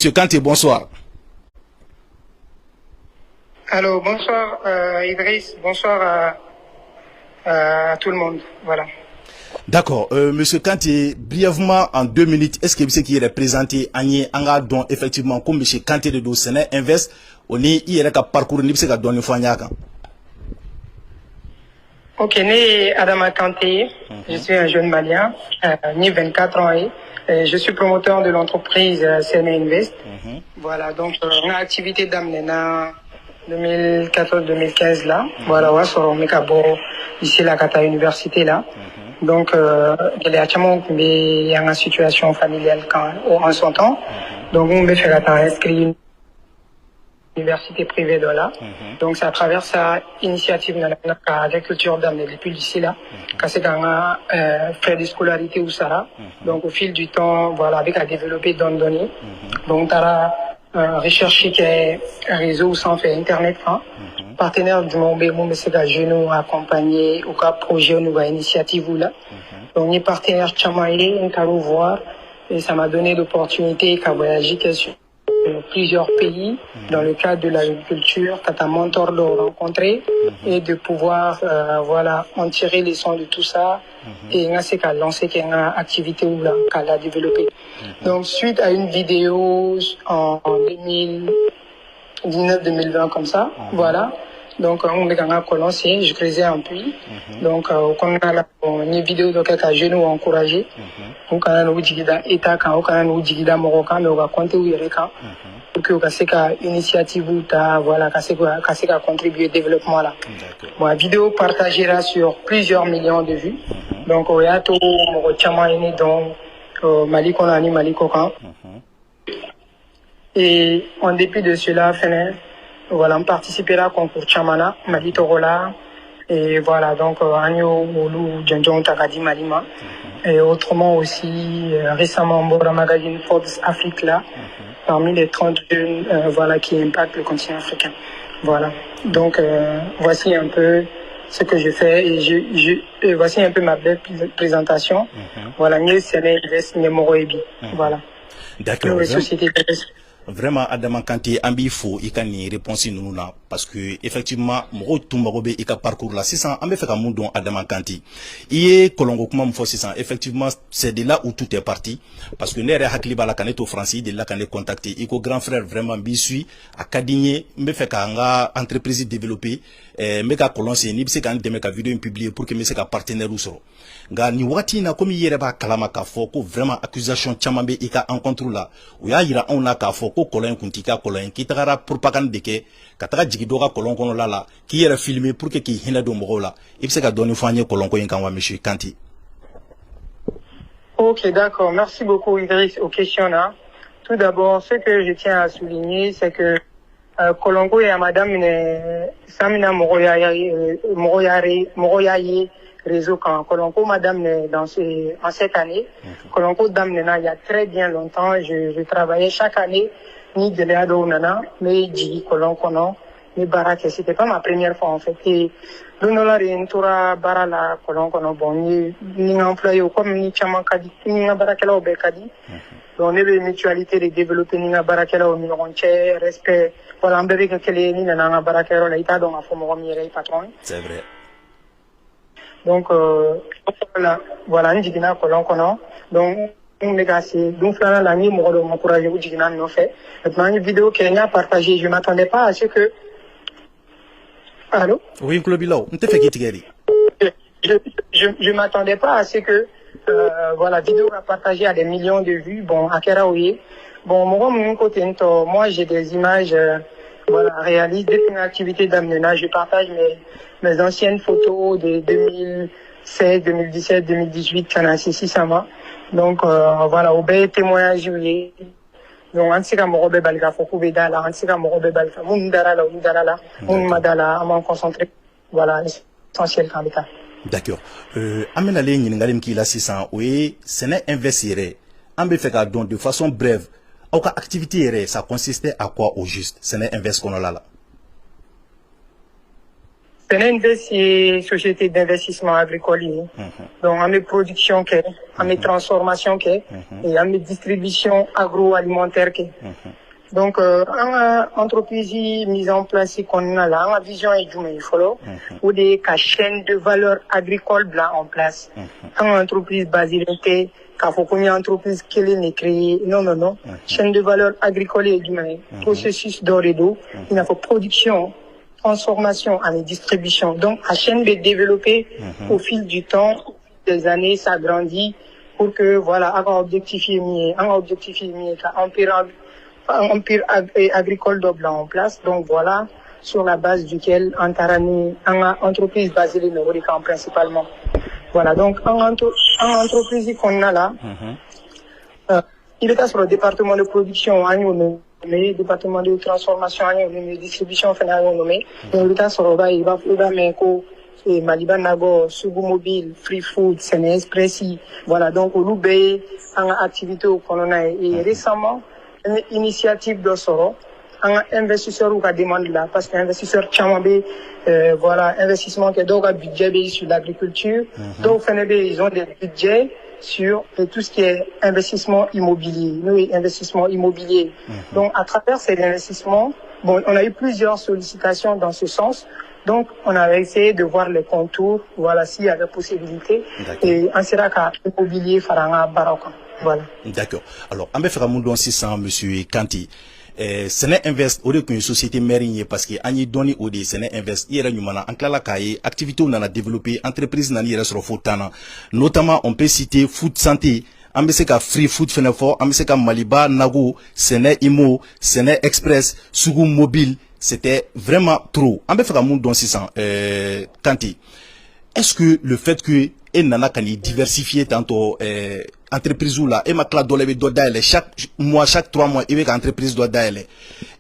Monsieur Kanté, bonsoir. Allô, bonsoir Idriss, bonsoir à tout le monde. Voilà. D'accord. Monsieur Kanté, brièvement en 2 minutes, est-ce que ce qui est représenté en don effectivement comme Monsieur Kanté de Séné Invest, on est il y a parcours ni ka don fanyaka. Ok, né Adama Kanté, je suis un jeune malien, né 24 ans et je suis promoteur de l'entreprise Séné Invest. Voilà, donc on a activité d'Amnena 2014-2015 là. Voilà, ouais, sur Mekabo, ici la Kata Université là. Donc, il y a il y a une situation familiale en son temps. Donc, on me fait inscrire université privée de là. Donc, c'est à travers sa initiative dans l'agriculture d'amener depuis lycée là, quand c'est dans fait de scolarité ou ça. Donc, au fil du temps, voilà, avec à développer données. Donc, t'as recherché un réseau sans faire internet, hein. Partenaire du monde, c'est que je nous accompagner au cas projet ou nouvelle initiative ou là. Donc, les partenaires Chamaï, on peut voir, et ça m'a donné l'opportunité de voyager sur plusieurs pays dans le cadre de l'agriculture, quand un mentor de rencontrer et de pouvoir voilà, en tirer les leçons de tout ça et on s'est lancé une activité où là, qu'elle a développé. Donc, suite à une vidéo en 2019-2020 comme ça, voilà. Donc, on a commencé, je creusais un puits. Donc, on a une vidéo de quelques jeunes ou encouragés. Donc, on a une digida état, on a une digida marocain, mais on va compter où il y a pour que une initiative ou voilà, qu'à contribuer au développement là. Bon, la vidéo partagera sur plusieurs millions de vues. Donc, il y a tout, donc, Mali Konani, Mali Kokan. Et en dépit de cela, voilà, on participera au concours Chamana, Mali Torola, et voilà, donc, Agno, Oulu, Djondjon, Takadi, Malima. Et autrement aussi, récemment, Mbora Magazine Forbes Afrique là, parmi les 30 jeunes, voilà, qui impactent le continent africain. Voilà. Donc, voici un peu ce que je fais et voici un peu ma belle présentation. Voilà, mieux c'est l'invest, Moroebi. Voilà. D'accord. Vraiment Adama Kanté ambi fo i ka ni réponse nunu na parce que effectivement mo tumba be i ka parcours là 600 ambe fait ka mun don Adama Kanté i kolongo kuma mo fo 600 effectivement c'est de là où tout est parti parce que nere hakli bala kaneto français de là kan contacter i ko grand frère vraiment bi suis a kadinye mbe fait ka nga entreprise développer mbe ka kolonse ni bise kan deme ka vidéo publier pour que me se ka partenaire ou so nga ni wati na komi yere ba kalama ka fo ko vraiment accusation chamambe i ka encontre là ou ya yira on na ka fo ko kolon kuntika kolon ki tagara propagande de ke ka taga jigi doga kolon kono la ki yere filmer pour que ki hina do mogo la i bise ka doni fanye kolon ko yin kan wa monsieur Kanté. Ok, d'accord. Merci beaucoup Idriss aux questions là. Tout d'abord, ce que je tiens à souligner, c'est que Kolongo et Madame Samina Moroyaye réseau quand Kolongo Madame en cette année. Kolongo Dame il y a très bien longtemps, je travaillais chaque année ni de l'Ado Nana, mais Dji Kolongo non, mais Barak, c'était pas ma première fois en fait. Et Donola Rentura Barala Kolongo non bon ni employé comme ni Chamakadi, ni Barakela ou Bekadi. Donc, on a une mutualité de développer ni Barakela ou Mironche, respect. Voilà, on peut dire que les ni nana Barakela là, donc à fond patron. C'est vrai. Donc, voilà, on dit que non. Donc, on est cassé. Donc, là, la nuit, on encourage vous dire que non fait. Maintenant, une vidéo qu'elle a partagée, je ne m'attendais pas à ce que. Allô? Oui, Klobilo, on te fait qui je m'attendais pas à ce que voilà, vidéo a partagé à des millions de vues. Bon, à Keraouye. Bon, moi, j'ai des images, voilà, réalistes. Depuis une activité d'amenage, je partage mes anciennes photos de 2016, 2017, 2018, quand on a 600 mois. Donc, voilà, au bel témoignage, oui. Donc, on sait qu'à mon robé balga, faut couper d'ala, on sait qu'à mon robé balga, mon darala, mon madala, à m'en concentrer. Voilà, l'essentiel quand même. D'accord. Amena le ñiningalim ki la 600 oui, Séné Invest yere. Ambe fait ka don de façon brève. Au cas activité yere, ça consistait à quoi au juste? Séné Invest kono la. C'est une société d'investissement agricole. Donc, en mes productions, en mes transformations, et en mes distributions agroalimentaires. Donc, en entreprise mise en place, qu'on a là, en vision et du follow, ou des chaînes de valeur agricole blanc en place. En entreprise basée, quand faut qu'on y ait entreprise qui est créée, non. Chaîne de valeur agricole et du processus d'or et d'eau, il y a production, transformation et distribution. Donc, la chaîne de développer au fil du temps, des années, ça grandit pour que, voilà, un objectif empire agricole de blanc en place. Donc, voilà, sur la base duquel Antarani, une entreprise basée en principalement. Voilà, donc, en entreprise qu'on a là, il est sur le département de production, le département de transformation, de distribution, nommé. Il est sur le Maliban Nago, Sugu Mobile, Free Food, Séné Expressi. Voilà, donc, au Loubé, en activité au Colonna. Et récemment, une initiative de Soro, un investisseur ou demande là, parce qu'un investisseur Tchamabé, voilà, investissement qui est donc un budget sur l'agriculture. Donc, ils ont des budgets sur tout ce qui est investissement immobilier. Nous, investissement immobilier. Donc, à travers ces investissements, bon, on a eu plusieurs sollicitations dans ce sens. Donc, on avait essayé de voir les contours, voilà, s'il y avait possibilité. Et on sera qu'à immobilier, Faranga, Baraka. Voilà. D'accord. Alors, on va faire un monde 600, monsieur Kanti. Séné Invest, au lieu qu'une société mérine, parce que Agni donné au dé Séné Invest, il y a une en clala kaye, activité on a développé, entreprise n'a ni sur Fotana. Notamment, on peut citer Food Santé, Ambeseka Free Food Fenefort, Ambeseka Maliba, Nago, Séné Imo, Séné Express, Sugu Mobile, c'était vraiment trop. On va faire un monde 600, Kanti. Est-ce que le fait que nana kani diversifier tantôt entreprise ou là et ma classe doit d'aller chaque mois, chaque 3 mois, et entreprise doit d'aller.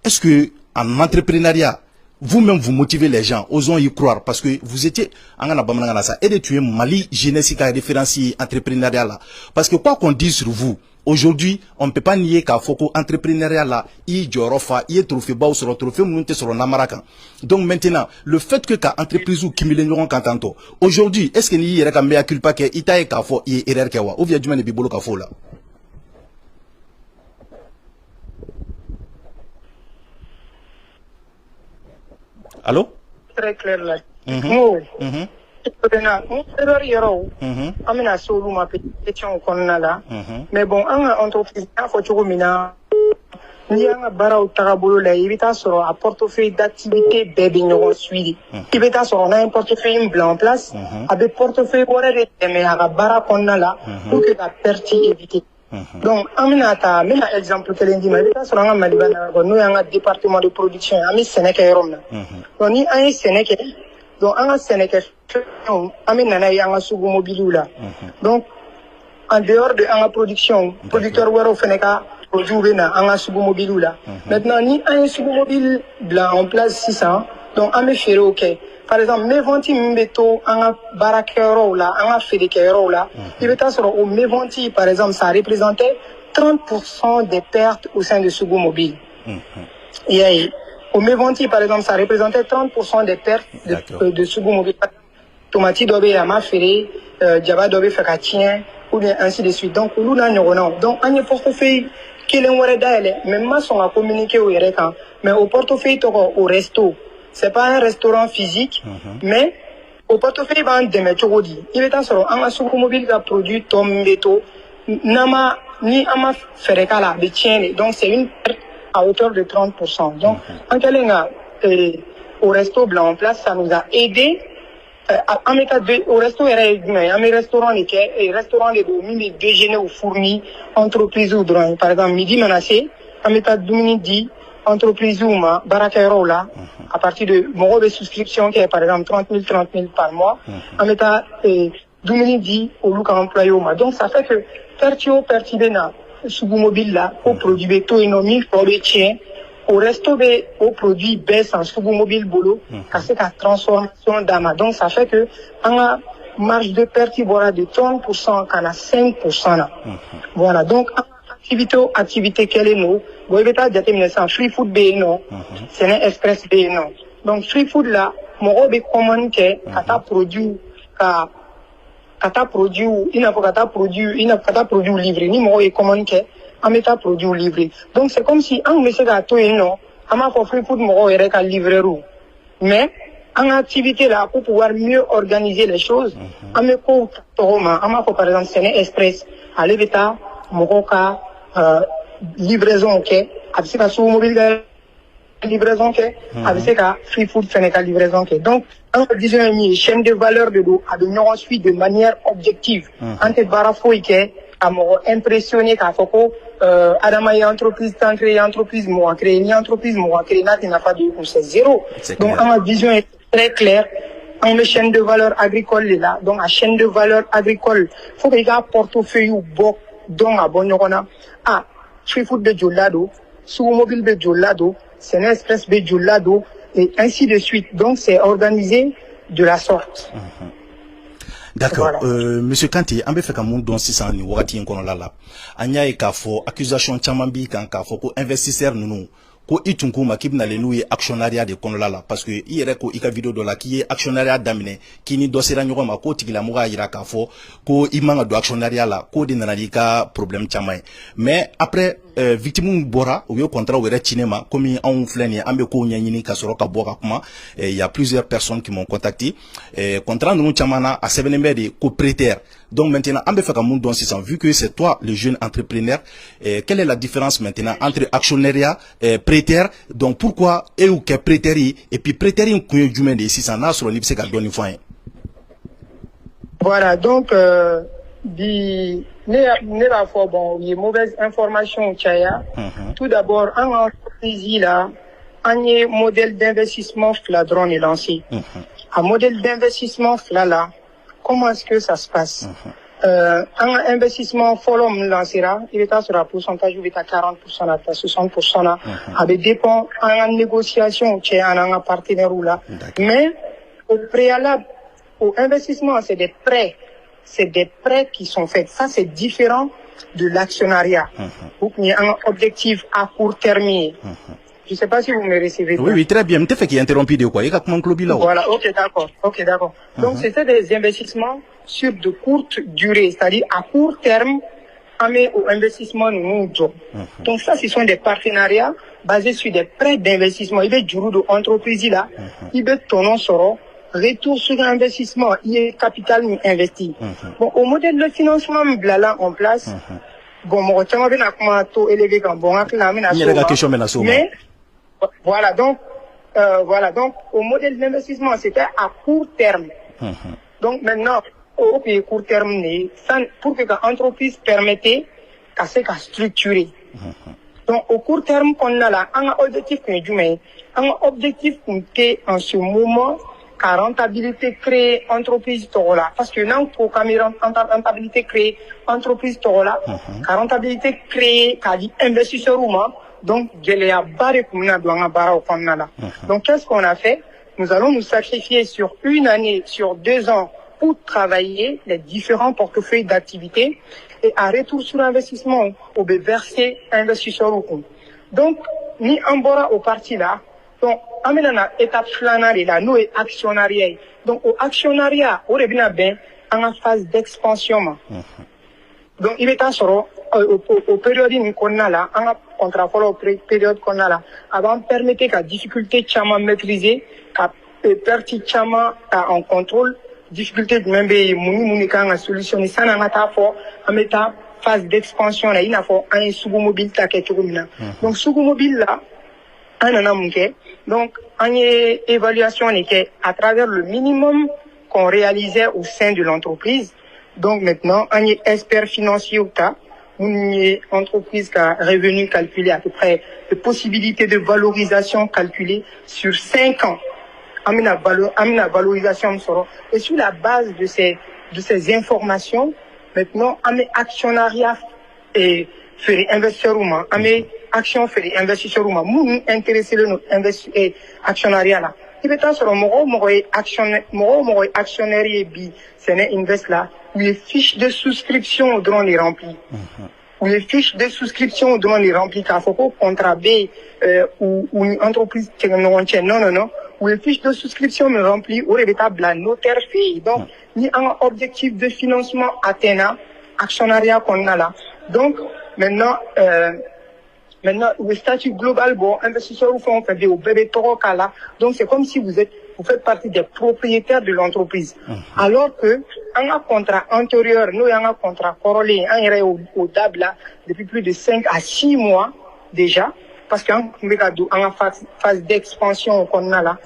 Est-ce que en entrepreneuriat, vous-même vous motivez les gens, osons y croire, parce que vous étiez en Anabamana ça et de tuer Mali jeunesse qui a référencié entrepreneuriat là. Parce que quoi qu'on dise sur vous, aujourd'hui, on ne peut pas nier qu'à Foko entrepreneuriat là, il jorofa, il trophée bas sur le trophée monté sur le Namarakan. Donc maintenant, le fait que qu'à entreprise ou qui millénion kantanto, aujourd'hui, est-ce que n'y y a qu'à mea culpa que itae qu'à fo y erreur kawa, ou via du mane bibolo qu'à fo là? Allô? Très clair là. Amina solo ma pétition qu'on a là. Mais bon, en entreprise, il faut toujours mina. Ni un barreau tarabolo là, il est sur un portefeuille d'activité bébé nous suivi. Il est sur un portefeuille blanc en place, avec portefeuille voilà de mais un barreau qu'on a là, pour que la perte éviter. Donc, amina ta, même exemple que l'on dit, mais il est sur un malibana, nous avons un département de production, ami Sénégal Rome. Donc, ni un Sénégal. Donc, en Sénégal, on a un Sugu Mobile là. Donc, en dehors de la production, producteur Waro Feneka, produit un Sugu Mobile là. Maintenant, ni un Sugu Mobile blanc en place 600, donc on me fait OK. Par exemple, mes ventes, m'beto un barakero là, un fédékero là. Il est sur au mes ventes, par exemple, ça représentait 30% des pertes au sein de Sugu Mobile. Et au Méventi, par exemple, ça représentait 30% des pertes de Sugu Mobile. Tomati dobe yama feré, Djaba dobe fakatien, ou bien ainsi de suite. Donc, nous n'avons donc, un portefeuille qui est en d'aller, même moi, on a communiqué au Yerekan, mais au portefeuille, au resto. C'est pas un restaurant physique, mais au portefeuille, il est en solo, un Sugu Mobile qui a produit Tombeto, Nama, ni Ama Ferekala, de tienne. Donc, c'est une perte à hauteur de 30%. Donc, en Kalinga, au resto blanc en place, ça nous a aidé. Au resto, il y a un restaurant, les restaurants, les déjeuners ou fournis, entreprise ou droit. Par exemple, midi menacé, en méta Dominique entreprise ou ma, Barakero là, à partir de mon de souscription qui est par exemple 30 000 par mois, en méta Dominique au look employé ou ma. Donc, ça fait que Pertibena, Sugu Mobile là, au produit béto économique, pour le tien, au resto au produit baisse en Sugu Mobile boulot, parce que la transformation d'ama. Donc, ça fait que, on a marge de perte, voilà, de 30%, qu'on a 5% là. Voilà. Donc, activité quelle est nous? Vous avez pas déterminé ça, free food B, non. C'est un express B, non. Donc, free food là, moro be commande ke kata produit kata produit ina po kata produit livré ni moro e commande ke ameta produit livré. Donc c'est comme si un monsieur ga to eno ama ko free food moro ere ka livrer ou. Mais en activité là pour pouvoir mieux organiser les choses, ameko toroma amako par exemple Séné Express aller beta moro ka livraison ok avec ka sous mobile livraison ke avec ka free food Sénégal livraison ke. Donc en disant une chaîne de valeur de l'eau avec nous ensuite de manière objective ante barafo ke amoro impressionné ka foko adama y entreprise créer entreprise moi créer une entreprise moi créer n'a pas de c'est zéro. Donc en vision est très claire. En la chaîne de valeur agricole là, donc la chaîne de valeur agricole, faut qu'il y ait un portefeuille ou bon donc à bon ah free food de Jolado, sous mobile de Jolado, Séné Express de Jolado et ainsi de suite. Donc c'est organisé de la sorte. D'accord. Voilà. Monsieur Kanté, on peut faire comme dans 600 ni wakati nkono lala. Anya e kafo accusation chamambi kan kafo ko investisseur nunu. Ko itunku makib na lenu ye actionnariat de konolala parce que yere ko ika vidéo do la qui est actionnariat damine qui ni dosera nyoko ma ko tigila muga ira kafo ko imanga do actionnariat la ko de nanalika problème chamay mais après victime bora ou yo contrat ou cinéma comme on flène ambe ko nyanyini kasoro ka boka kuma il y a plusieurs personnes qui m'ont contacté contrat nous chamana a sevenembe ko prêteur. Donc maintenant ambe faka moun don 600 vu que c'est toi le jeune entrepreneur quelle est la différence maintenant entre actionnariat prêteur donc pourquoi et ou que prêteur et puis prêteur ko jumen de 600 na sur l'ipse ka doni foin. Voilà donc ne la fois bon il y a mauvaise information chaya. Tout d'abord en entreprise là un modèle d'investissement fladron est lancé. Un modèle d'investissement là comment est-ce que ça se passe? Un investissement follow lancera, il est sur un pourcentage, il est à 40%, à 60%, là, avec dépend en négociation, qui est un partenaire ou là. Mais au préalable, au investissement, c'est des prêts qui sont faits. Ça, c'est différent de l'actionnariat. Donc, il y a un objectif à court terme. Je ne sais pas si vous me recevez. Oui, très bien. Tu fais qui interrompu de quoi? Il y a comment club là? Voilà, ok, d'accord. Donc, c'était des investissements sur de courte durée, c'est-à-dire à court terme, mais au investissement nous. Donc, ça, ce sont des partenariats basés sur des prêts d'investissement. Il y a du de entreprise là, il y a ton nom sur retour sur investissement, il y a capital investi. Bon, au modèle de financement, là, en place, bon, mon retour, bien, comment taux élevé quand bon, mais, voilà donc au modèle d'investissement c'était à court terme. Donc maintenant au court terme pour que l'entreprise permettait qu'à se structurer. Donc au court terme qu'on a là un objectif qu'on est en ce moment la rentabilité créée entreprise là parce que non pour rentabilité créée entreprise là la rentabilité créée qu'a dit investisseur ou donc donc qu'est-ce qu'on a fait? Nous allons nous sacrifier sur une année, sur 2 ans pour travailler les différents portefeuilles d'activités et à retour sur investissement au verser investisseur au compte. Donc ni en bora au parti là donc amena étape flanare là nous est actionnariat donc au actionnariat au rebina ben en phase d'expansion. Donc il est en au période qu'on a là en contrat pour la période qu'on a là avant permettre qu'à difficulté chama maîtriser qu'à partie chama en contrôle difficulté de même muni quand la solution ça n'a pas fort en mettant phase d'expansion là il n'a pas un sous mobile ta donc sous mobile là donc en évaluation est à travers le minimum qu'on réalisait au sein de l'entreprise. Donc maintenant on est expert financier ou cas une entreprise qui a revenu calculé à peu près les possibilités de valorisation calculées sur 5 ans. Amina valorisation et sur la base de ces informations, maintenant, amé actionnariat et faire investisseur ou amé action faire investisseur ou moun intéressé le actionnariat là. Il peut être moro actionnaire bi c'est invest là où les fiches de souscription devant les remplir. Où les fiches de souscription devant les remplir car faut contrat B ou une entreprise qui non ou une fiche de souscription me remplit ou révétable la notaire fille. Donc, ni un objectif de financement atteint, actionnariat qu'on a là. Donc, maintenant, le statut global, bon, investisseur ou fonds fait au bébé toro kala. Donc, c'est comme si vous faites partie des propriétaires de l'entreprise. Alors que, un contrat antérieur, nous, un contrat corrélé, un au DAB là, depuis plus de 5 à 6 mois, déjà. Parce qu'en phase d'expansion qu'on a là,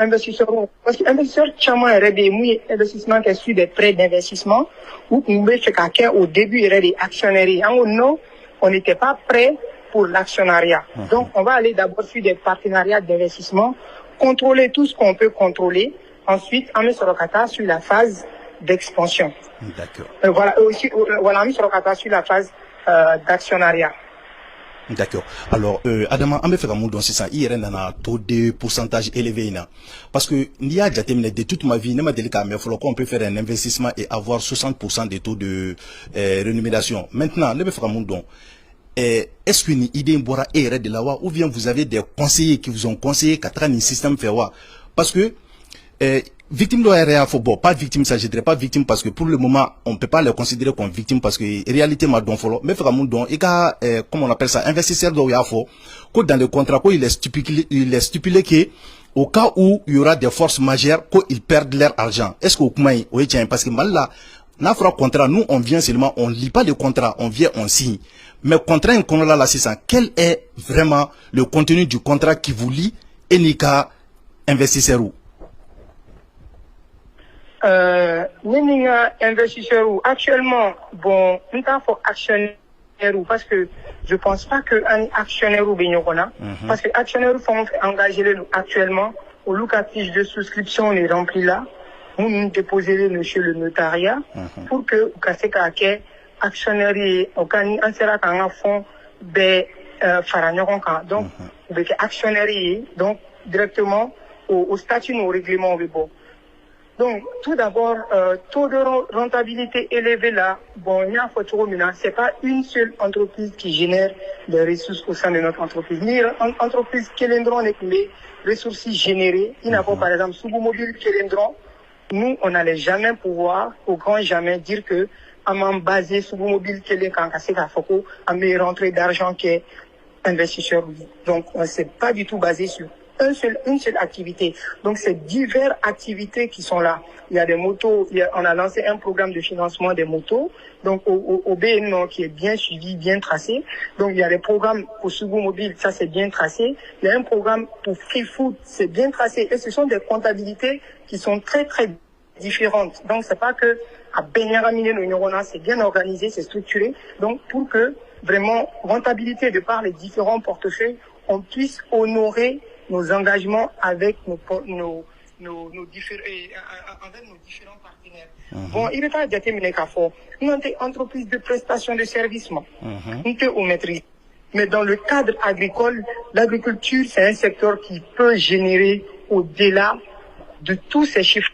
investisseur, parce que investisseur, chaman, il y a des investissements qui sont des prêts d'investissement, ou au début, il y a des actionnaires. Non, on n'était pas prêt pour l'actionnariat. Donc, on va aller d'abord sur des partenariats d'investissement, contrôler tout ce qu'on peut contrôler. Ensuite, on met sur le kata sur la phase d'expansion. D'accord. Voilà, aussi, voilà, on met sur le kata sur la phase d'actionnariat. D'accord. Alors, Adama, on me fait comme dans ça, il y a un taux de pourcentage élevé, parce que il y a déjà terminé de toute ma vie, ne m'a dit mais on peut faire un investissement et avoir 60% de taux de rémunération. Maintenant, ne me fait comme don. Est-ce qu'une idée est de la wa ou bien vous avez des conseillers qui vous ont conseillé qu'à travers un système fait wa, parce que victime de RA, pas victime, ça je dirais pas victime parce que pour le moment on peut pas les considérer comme victime parce que réalité m'a don follow mais frère mon don et comment on appelle ça, investisseur de yafo que dans le contrat il est stipulé que au cas où il y aura des forces majeures qu'ils perdent leur argent. Est-ce que vous oui tiens parce que mal là n'a fera contrat, nous on vient seulement, on lit pas le contrat, on vient, on signe. Mais contrat un contrat là c'est ça. Quel est vraiment le contenu du contrat qui vous lie et nika investisseur ou investisseur ou actuellement bon nous faut actionnaire ou parce que je pense pas que un actionnaire ou benyokona parce que actionnaire ou faut engager le actuellement au local fiche de souscription on est rempli là nous déposer le chez le notariat pour que casser qu'à actionnaire au can en sera quand un fonds de faranyon donc avec actionnaire donc directement au statut au règlement bon. Donc, tout d'abord, taux de rentabilité élevé là, bon, il y a c'est pas une seule entreprise qui génère des ressources au sein de notre entreprise. Ni entreprise Kelendron est les ressources générées. Il n'a pas, par exemple, Subumobile Kelendron. Nous, on n'allait jamais pouvoir, au grand jamais, dire que, à m'en baser Subumobile Kelendron, quand c'est qu'à Foko, à mes rentrées d'argent qui est investisseur. Donc, on s'est pas du tout basé sur une seule activité. Donc, c'est diverses activités qui sont là. Il y a des motos, on a lancé un programme de financement des motos, donc au BNO qui est bien suivi, bien tracé. Donc, il y a des programmes pour Sugu Mobile, ça c'est bien tracé. Il y a un programme pour Free Food, c'est bien tracé. Et ce sont des comptabilités qui sont très, très différentes. Donc, c'est pas que à Benyaramine, c'est bien organisé, c'est structuré. Donc, pour que vraiment, rentabilité de par les différents portefeuilles, on puisse honorer nos engagements avec nos différents partenaires. Bon, il est à déterminer qu'à fort. Nous avons des entreprises de prestation de services, nous on maîtrise. Mais dans le cadre agricole, l'agriculture, c'est un secteur qui peut générer au-delà de tous ces chiffres.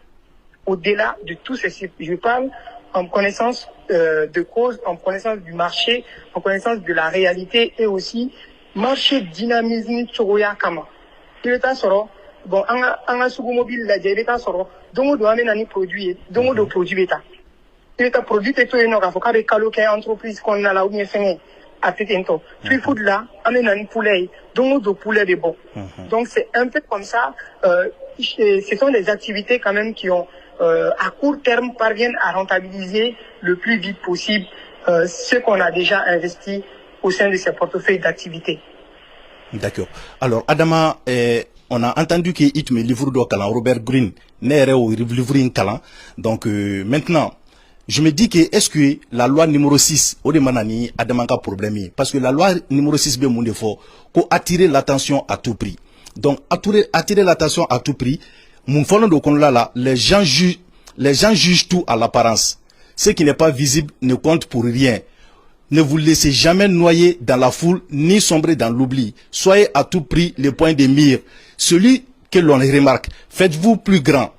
Au-delà de tous ces chiffres. Je parle en connaissance de cause, en connaissance du marché, en connaissance de la réalité et aussi marché dynamisme Tchogoya Kama. Il est à soro, bon, en a Sugu Mobile, la il est à soro, donc on amène un produit, donc on produit bêta. Il est à produit et tout, et non, il faut qu'avec quelle entreprise qu'on a là, ou bien fait, à Tétento. Free Food là, amène un poulet, donc on poulet de bon. Donc c'est un peu comme ça, ce sont des activités quand même qui ont, à court terme, parviennent à rentabiliser le plus vite possible, ce qu'on a déjà investi au sein de ces portefeuilles d'activités. D'accord. Alors, Adama, on a entendu que il me livre de Kalan, Robert Greene, n'est au livre in Kalan. Donc, maintenant, je me dis que est-ce que la loi numéro 6, au demanani, Adama a problème? Parce que la loi numéro 6, bien, mon défaut, pour attirer l'attention à tout prix. Donc, attirer l'attention à tout prix, mon follow de kon là, les gens jugent tout à l'apparence. Ce qui n'est pas visible ne compte pour rien. Ne vous laissez jamais noyer dans la foule, ni sombrer dans l'oubli. Soyez à tout prix le point de mire. Celui que l'on remarque, faites-vous plus grand,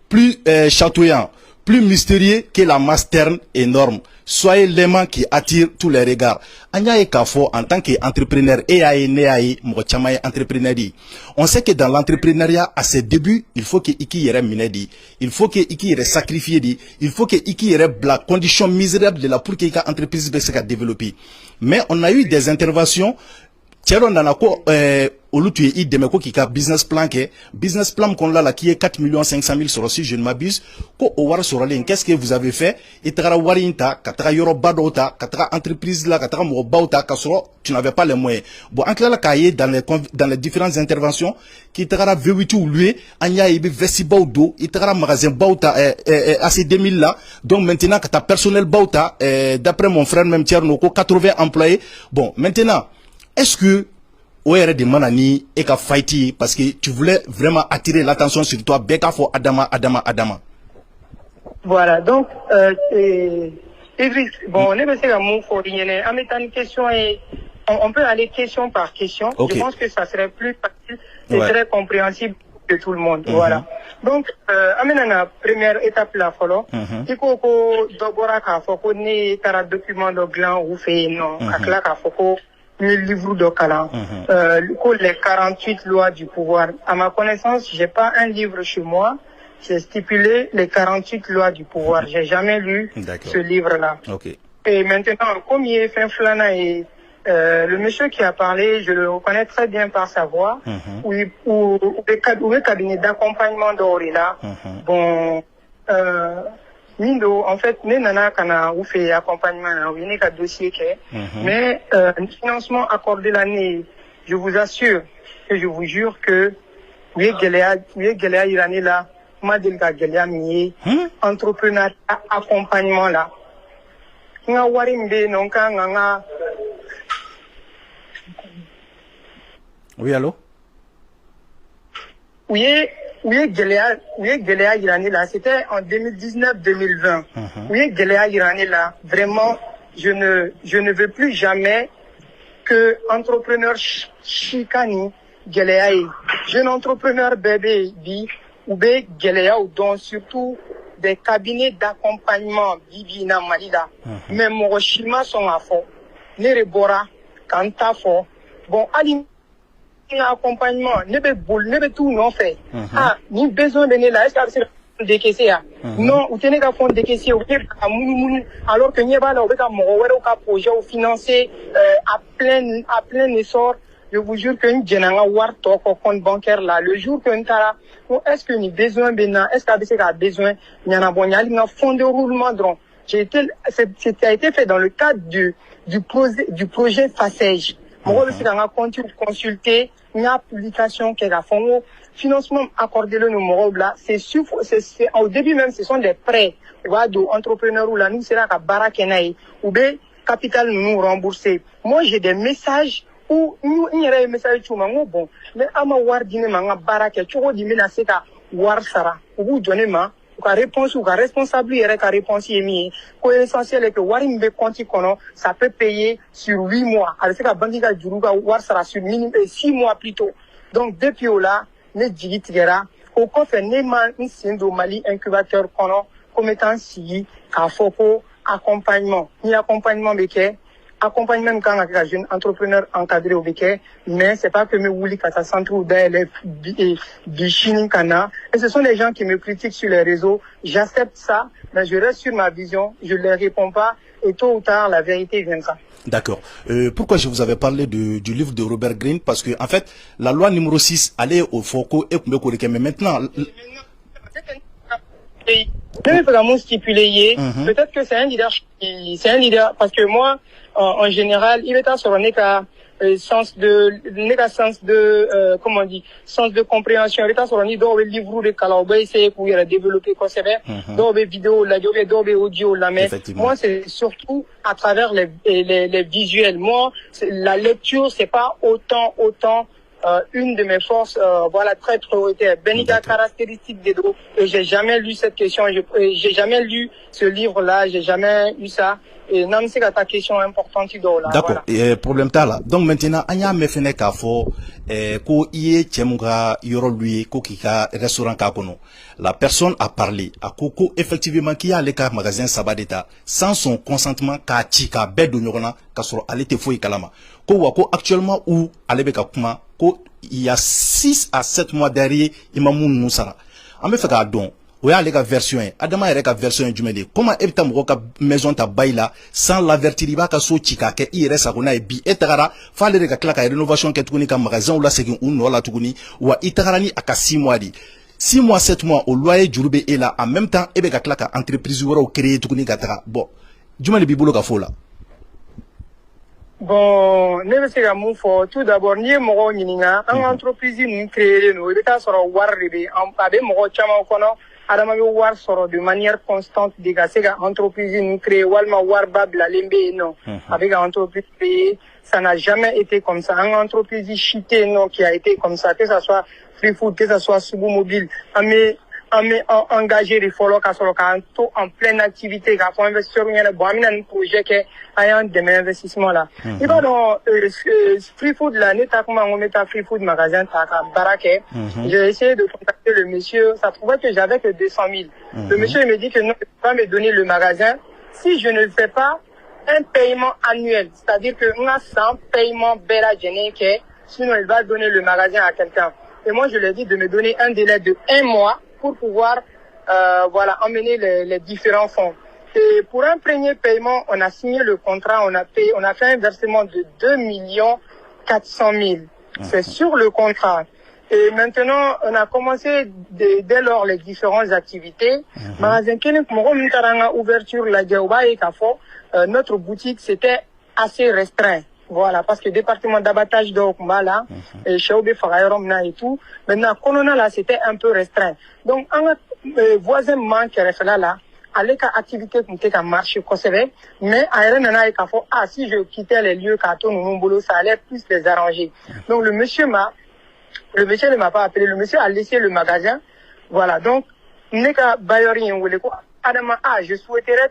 plus chatoyant, plus mystérieux que la masse terne énorme. Soyez l'aimant qui attire tous les regards. Anya Kafo, en tant qu'entrepreneur, on sait que dans l'entrepreneuriat, à ses débuts, il faut que Iki yere minedi, il faut que Iki yere sacrifié di, il faut que Iki yere la condition misérable de la pour que l'entreprise puisse se développer. Mais on a eu des interventions. Tiens, nana ko olutu i deme ko kika business plan qu'on là qui est 4 500 000 sur si je ne m'abuse ko o war sur ligne. Qu'est-ce que vous avez fait? Itara warinta katara yoro badota katara entreprise là katara mo bauta kasoro tu n'avais pas les moyens. Bon en clair la cahier dans les différentes interventions qui itara V8 ou lui anya ibe vesti baudo itara magasin bauta AC 2000 là. Donc maintenant kata personnel bauta d'après mon frère même Tierno ko 80 employés. Bon maintenant est-ce que OR de Manani et ka fighti parce que tu voulais vraiment attirer l'attention sur toi Beka for Adama. Voilà, donc Idriss, bon, on est passé à mon for en mettant une question et on peut aller question par question. Okay. Je pense que ça serait plus facile et très compréhensible de tout le monde. Voilà. Donc, la première étape là, follow. Il faut que d'abord ka foko ni tara document de gland ou fait non, akla ka foko le livre de Kalan, les 48 lois du pouvoir. À ma connaissance, j'ai pas un livre chez moi. J'ai stipulé les 48 lois du pouvoir. J'ai jamais lu ce livre-là. Okay. Et maintenant, comme il est fin flana et le monsieur qui a parlé, je le reconnais très bien par sa voix, ou le cabinet d'accompagnement d'Orila. Bon, Mindo, en fait, nous avons fait accompagnement, nous avons un dossier, mais le financement accordé l'année, je vous assure et je vous jure que oui, l'année là, Madelga Gelia Miye, entrepreneur accompagnement là. Nga warimbe nonka nga. Oui, allô? Oui, Geléa Irani là, c'était en 2019-2020. Oui, Geléa Irani là, vraiment, je ne veux plus jamais que entrepreneur chicani Geléa, jeune entrepreneur bébé bi ou bé Geléa ou dont surtout des cabinets d'accompagnement bibi na malida. Mais mon chima sont à fond. Nerebora, kanta fort. Bon, alim accompagnement, ne tout non fait. Ah, ni besoin de là, est-ce que c'est décaissé non, vous tenez qu'à fond décaissé, alors que n'y a pas là, on va projet ou financer à plein essor. Je vous jure qu'une génération war talk au compte bancaire là, le jour qu'une tara, est-ce que ni besoin bena, est-ce qu'ABC a besoin, n'y en a bon, y a un fond de roulement drone. C'était a été fait dans le cadre du projet FACEJ. Moi, je suis dans un consulter une application qui est à fond. Financement accordé le numéro là, c'est au début même, ce sont des prêts. Voilà, d'entrepreneurs ou là, nous, c'est là qu'à Barakenaï, ou bien, capital nous rembourser. Moi, j'ai des messages où, il y a des messages tout le bon. Mais, à ma war dîner, ma barake, tu vois, dis-moi, c'est qu'à war sara, ou donner ma, ka réponse ou ka responsable yere ka réponse yemi ko essentiel est que warimbe konti kono ça peut payer sur 8 mois alors c'est ka banki ka juru ka war sera sur minimum 6 mois plus tôt donc depuis là ne jigi tigera ko ko fe ne man sindo Mali incubateur kono comme étant si ka foko accompagnement ni accompagnement beke accompagnement quand un jeune entrepreneur encadré au béquet, mais c'est pas que me wouli kata centre ou d'élèves bichini kana. Et ce sont les gens qui me critiquent sur les réseaux. J'accepte ça, mais je reste sur ma vision, je ne leur réponds pas, et tôt ou tard, la vérité viendra. D'accord. Pourquoi je vous avais parlé du livre de Robert Greene? Parce que, en fait, la loi numéro 6 allait au Foko et Kumbekoreke, mais maintenant, même vraiment stipulé, peut-être que c'est un leader, parce que moi, en général, il est à sur sens de comment on dit, sens de compréhension. Il est à sur le livre de Kalaobé, c'est pour développer quoi c'est vrai, dans les vidéos, la audio, la mais moi, c'est surtout à travers les visuels. Moi, la lecture, c'est pas autant une de mes forces, voilà, très prioritaire. Beniga caractéristique des dos. Et j'ai jamais lu cette question. J'ai jamais lu ce livre-là. J'ai jamais eu ça. Et non, c'est ta question importante. D'accord. Voilà. Problème t'as là. Donc maintenant, anya me fene ka fo ko iye chemuga yoro lui ko kika restaurant ka kono. La personne a parlé. A koko effectivement qui a le ka magasin Sabadeta sans son consentement ka chika bedo nyona ka soro ale te fo ikalama. Ko wako actuellement où alebe ka kuma ko il y a 6 à 7 mois derrière imamu nusara. Ame fait ka don. O y'a ka version ye adama yɛrɛ ka version ye jumɛn de comment e bɛ taa mɔgɔ ka maison ta bail la sans l'avertir i b'a ka so ci k'a kɛ i yɛrɛ sagona ye bi e tagara f'ale de ka tila ka rénovation kɛ tuguni ka magasin la segin u nɔ la tuguni wa i tagara ni a ka 6 mois de 6 mois 7 mois o loyer juru bɛ e la en même temps e bɛ ka tila ka entreprise wɛrɛw créer tuguni ka taga bon jumɛn de b'i bolo ka fɔ o la. Bon, ne bɛ se ka mun fɔ tout d'abord n'i ye mɔgɔw ɲininka an ka entreprise ninnu créer no i bɛ taa sɔrɔ wari de bɛ a bɛ mɔgɔ caman kɔnɔ. Adama bɛ wari sɔrɔ de manière constante de ka se ka entreprise ninnu créer walima wariba bilalen bɛ yen nɔ a bɛ ka entreprise créer ça n'a jamais été comme ça an ka entreprise si tɛ yen nɔ qui a été comme ça que ça soit Free Food que ça soit Sugu Mobile an bɛ engagé de fɔlɔ ka sɔrɔ k'an to en pleine activité k'a fɔ investisseurs ɲɛna bon an bɛna nin projet kɛ an y'an dɛmɛ investissement la i b'a dɔn Free Food la ne taa kuma n ko n bɛ taa Free Food magasin ta ka baara kɛ j'ai essayé de contacter le monsieur ça trouvait que j'avais que 200 000 le monsieur il me dit que non il ne peut pas me donner le magasin si je ne le fais pas un paiement annuel c'est-à-dire que n ka san paiement bɛɛ lajɛlen kɛ sinon il va donner le magasin à quelqu'un et moi je lui ai dit de me donner un délai de 1 mois pour pouvoir voilà emmener les différents fonds. Et pour un premier paiement, on a signé le contrat, on a fait un versement de 2 400 000. C'est sur le contrat. Et maintenant, on a commencé dès lors les différentes activités. Ouverture la notre boutique c'était assez restreint. Voilà, parce que le département d'abattage de Okumbala, et Chaoube Farayorom et tout, maintenant, Konona là, c'était un peu restreint. Donc, un voisin manque là, avec l'activité qui a marché, mais à si je quittais les lieux carton ou mon boulot, ça allait plus les arranger. Donc, le monsieur ne m'a pas appelé, le monsieur a laissé le magasin. Voilà, donc, Neka Bayorin ou les Adama, je souhaiterais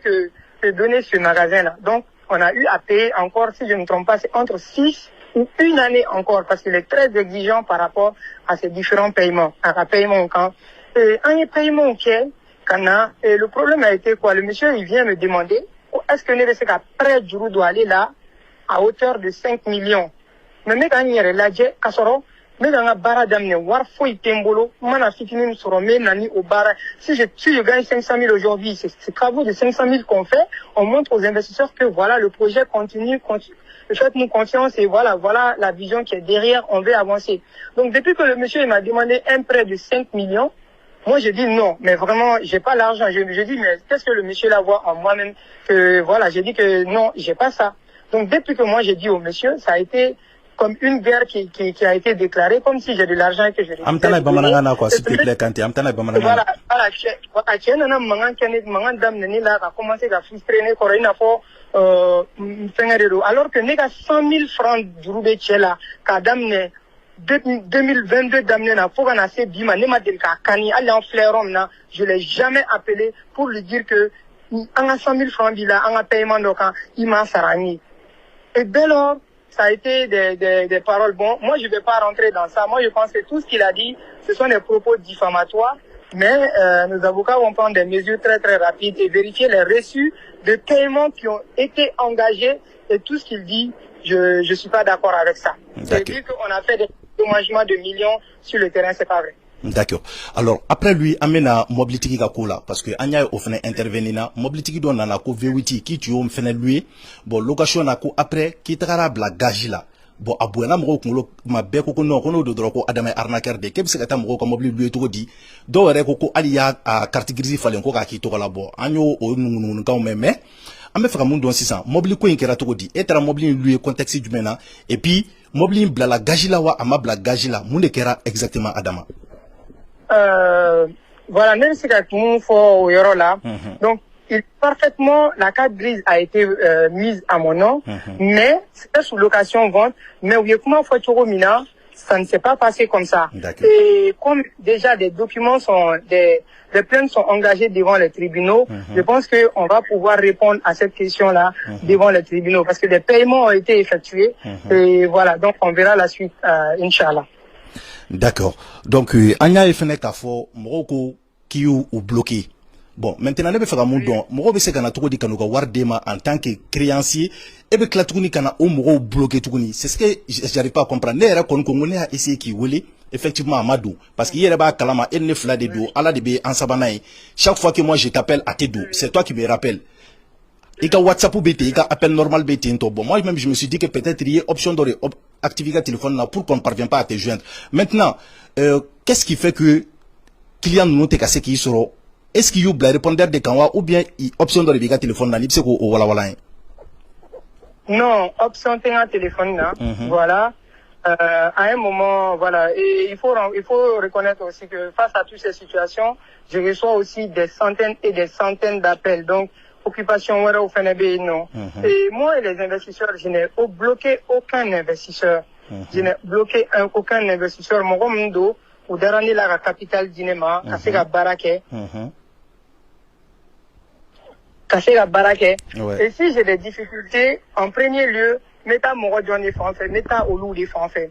te donner ce magasin-là. Donc, on a eu à payer encore, si je ne me trompe pas, c'est entre 6 ou 1 année encore, parce qu'il est très exigeant par rapport à ces différents paiements. Un paiement quand un paiement et le problème a été quoi? Le monsieur, il vient me demander, est-ce que Neveseka prêt du doit aller là, à hauteur de 5 millions? Mais quand il y a là, mais dans la barre d'amener, war foi tembolo, mana fitini sur nani au bar. Si je gagne 500 000 aujourd'hui, c'est travaux de 500 000 qu'on fait, on montre aux investisseurs que voilà, le projet continue, faites-nous confiance et voilà la vision qui est derrière, on veut avancer. Donc, depuis que le monsieur, il m'a demandé un prêt de 5 millions, moi, j'ai dit non, mais vraiment, j'ai pas l'argent. Je dis, mais qu'est-ce que le monsieur là voit en moi-même? Que voilà, j'ai dit que non, j'ai pas ça. Donc, depuis que moi, j'ai dit au monsieur, ça a été comme une guerre qui a été déclarée, comme si j'ai de l'argent et que je Amtana Bamanana, quoi, s'il te plaît, Kanté, Amtana Bamanana. Voilà, a commencé à frustrer, alors que n'est 100 000 francs du Roubaix Tchela, qu'a damné 2022 d'amener na pour en assez bima, ne m'a dit qu'à Kani, aller en fleurom, je l'ai jamais appelé pour lui dire que, en a 100 000 francs, il a un paiement, donc, il m'a sarani. Et dès lors, ça a été des paroles. Bon, moi, je ne vais pas rentrer dans ça. Moi, je pense que tout ce qu'il a dit, ce sont des propos diffamatoires. Mais nos avocats vont prendre des mesures très, très rapides et vérifier les reçus de paiements qui ont été engagés. Et tout ce qu'il dit, je ne suis pas d'accord avec ça. C'est-à-dire qu'on a fait des dommagements de millions sur le terrain, c'est pas vrai. D'accord. Alors, après lui, amena mobility ka kola, parce que anya au fene intervenir na, mobility don na ko V8 qui tu o fene lui, bon, location na ko après, qui tara bla gaji la. Bon, abouena moko ko ma be ko no ko no do dro ko adama arnaqueur de kebse kata moko ko mobile lui to di, do re ko aliya a carte grise falen ko ka ki to la bon, anyo o nunu ka mais ambe fera mun don 600 mobile ko inkera to di, etara mobile lui contexte du mena, et puis mobile bla la gaji la wa ama bla gaji la, mun de kera exactement adama. Voilà, même si tout le monde au Yoro là. Donc, parfaitement, la carte grise a été mise à mon nom, mais c'est sous location vente. Mais oui, comment faut mina, ça ne s'est pas passé comme ça. Et comme déjà des documents des plaintes sont engagées devant les tribunaux, je pense qu'on va pouvoir répondre à cette question-là devant les tribunaux parce que des paiements ont été effectués. Et voilà, donc on verra la suite, Inch'Allah. D'accord. Donc, Anya Efene Kafo, Moroko, Kiyu ou bloqué. Bon, maintenant, ne be fera mun don, moro be se kana togo di kanuka wardema en tant que créancier, et be klatuguni kana o moro bloqué tuguni. C'est ce que j'arrive pas à comprendre. Ne era kon ko ne a essayé ki wele, effectivement Amadou, parce qu'il y a ba kalama et ne fla de do, ala de be en sabanaï. Chaque fois que moi je t'appelle à tes dos, c'est toi qui me rappelle. Et quand WhatsApp ou BT, et quand appel normal BT, bon, moi même je me suis dit que peut-être il y a option de activer téléphone là pour qu'on ne parvienne pas à te joindre. Maintenant, qu'est-ce qui fait que client nous te cassé qui sera, est-ce qu'il y a un répondeur de Kanwa ou bien option de le téléphone là, c'est quoi wala wala? Non, option de téléphone là, voilà. À un moment, voilà, et il faut reconnaître aussi que face à toutes ces situations, je reçois aussi des centaines et des centaines d'appels. Donc, occupation au FNB, non. Et moi et les investisseurs, je n'ai bloqué aucun investisseur. Je n'ai bloqué aucun investisseur. Mon romundo, ou dernier la capitale d'Inema, Kasega Barake. Kasega Barake. Et si j'ai des difficultés, en premier lieu, Meta Moro Johnny français, Meta Olu des français.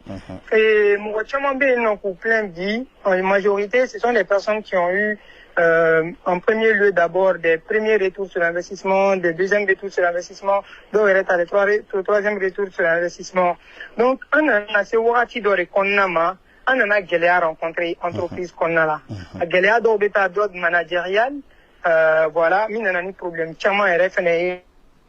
Et Moro Chamambe, non, pour plein de vie, en majorité, ce sont des personnes qui ont eu en premier lieu d'abord des premiers retours sur l'investissement, des deuxièmes retours sur l'investissement, donc le troisième retour sur l'investissement. Donc, on a assez ouati d'ore qu'on a ma, on a galère rencontré entreprise qu'on a là. Galère d'or bêta d'ordre managérial, voilà, mine n'a ni problème. Tchama RFNE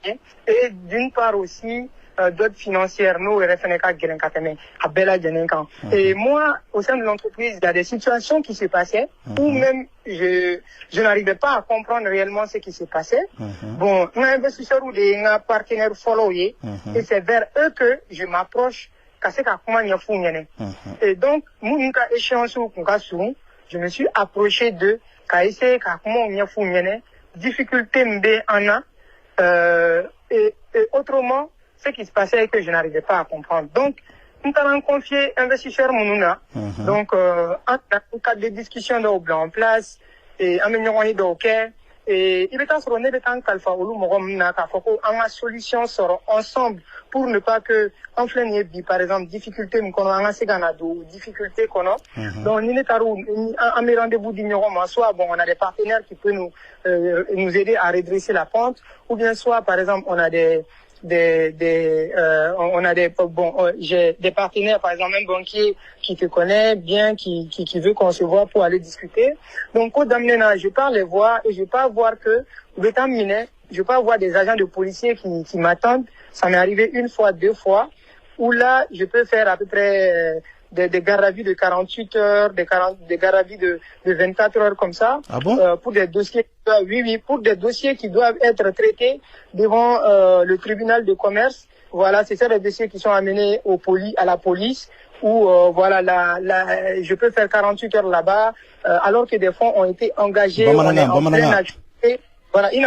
et d'une part aussi d'autres financières, nous, RFNK Gerenkateme, à Bella Genenkan. Et moi, au sein de l'entreprise, il y a des situations qui se passaient où même je n'arrivais pas à comprendre réellement ce qui se passait. Bon, un investisseur ou des partenaires follow et c'est vers eux que je m'approche. Et donc, je me suis approché d'eux, difficulté m'be en a, et autrement, ce qui se passait et que je n'arrivais pas à comprendre. Donc, nous avons confié investisseur Moununa. Donc, en cas de discussion en place, et améliorons les dockers, et il est en train de kalfa olu mogomna ka foko anga solution sort ensemble pour ne pas que en flaine bi par exemple difficulté m'kono anga segana do difficulté kono donc ni netaru en mes rendez-vous d'ignorant soit bon on a des partenaires qui peuvent nous aider à redresser la pente ou bien soit par exemple on a j'ai des partenaires, par exemple un banquier qui te connaît bien, qui veut qu'on se voit pour aller discuter. Donc, au Damnena, je pars les voir et je peux voir que, je peux voir des agents de policiers qui m'attendent. Ça m'est arrivé une fois, deux fois, où là, je peux faire à peu près des gardes à vue de 48 heures, des gardes à vue de 24 heures comme ça. Ah bon? Pour des dossiers, pour des dossiers qui doivent être traités devant le tribunal de commerce. Voilà, c'est ça les dossiers qui sont amenés à la police où voilà, je peux faire 48 heures là-bas alors que des fonds ont été engagés. On est en pleine activité. Voilà, il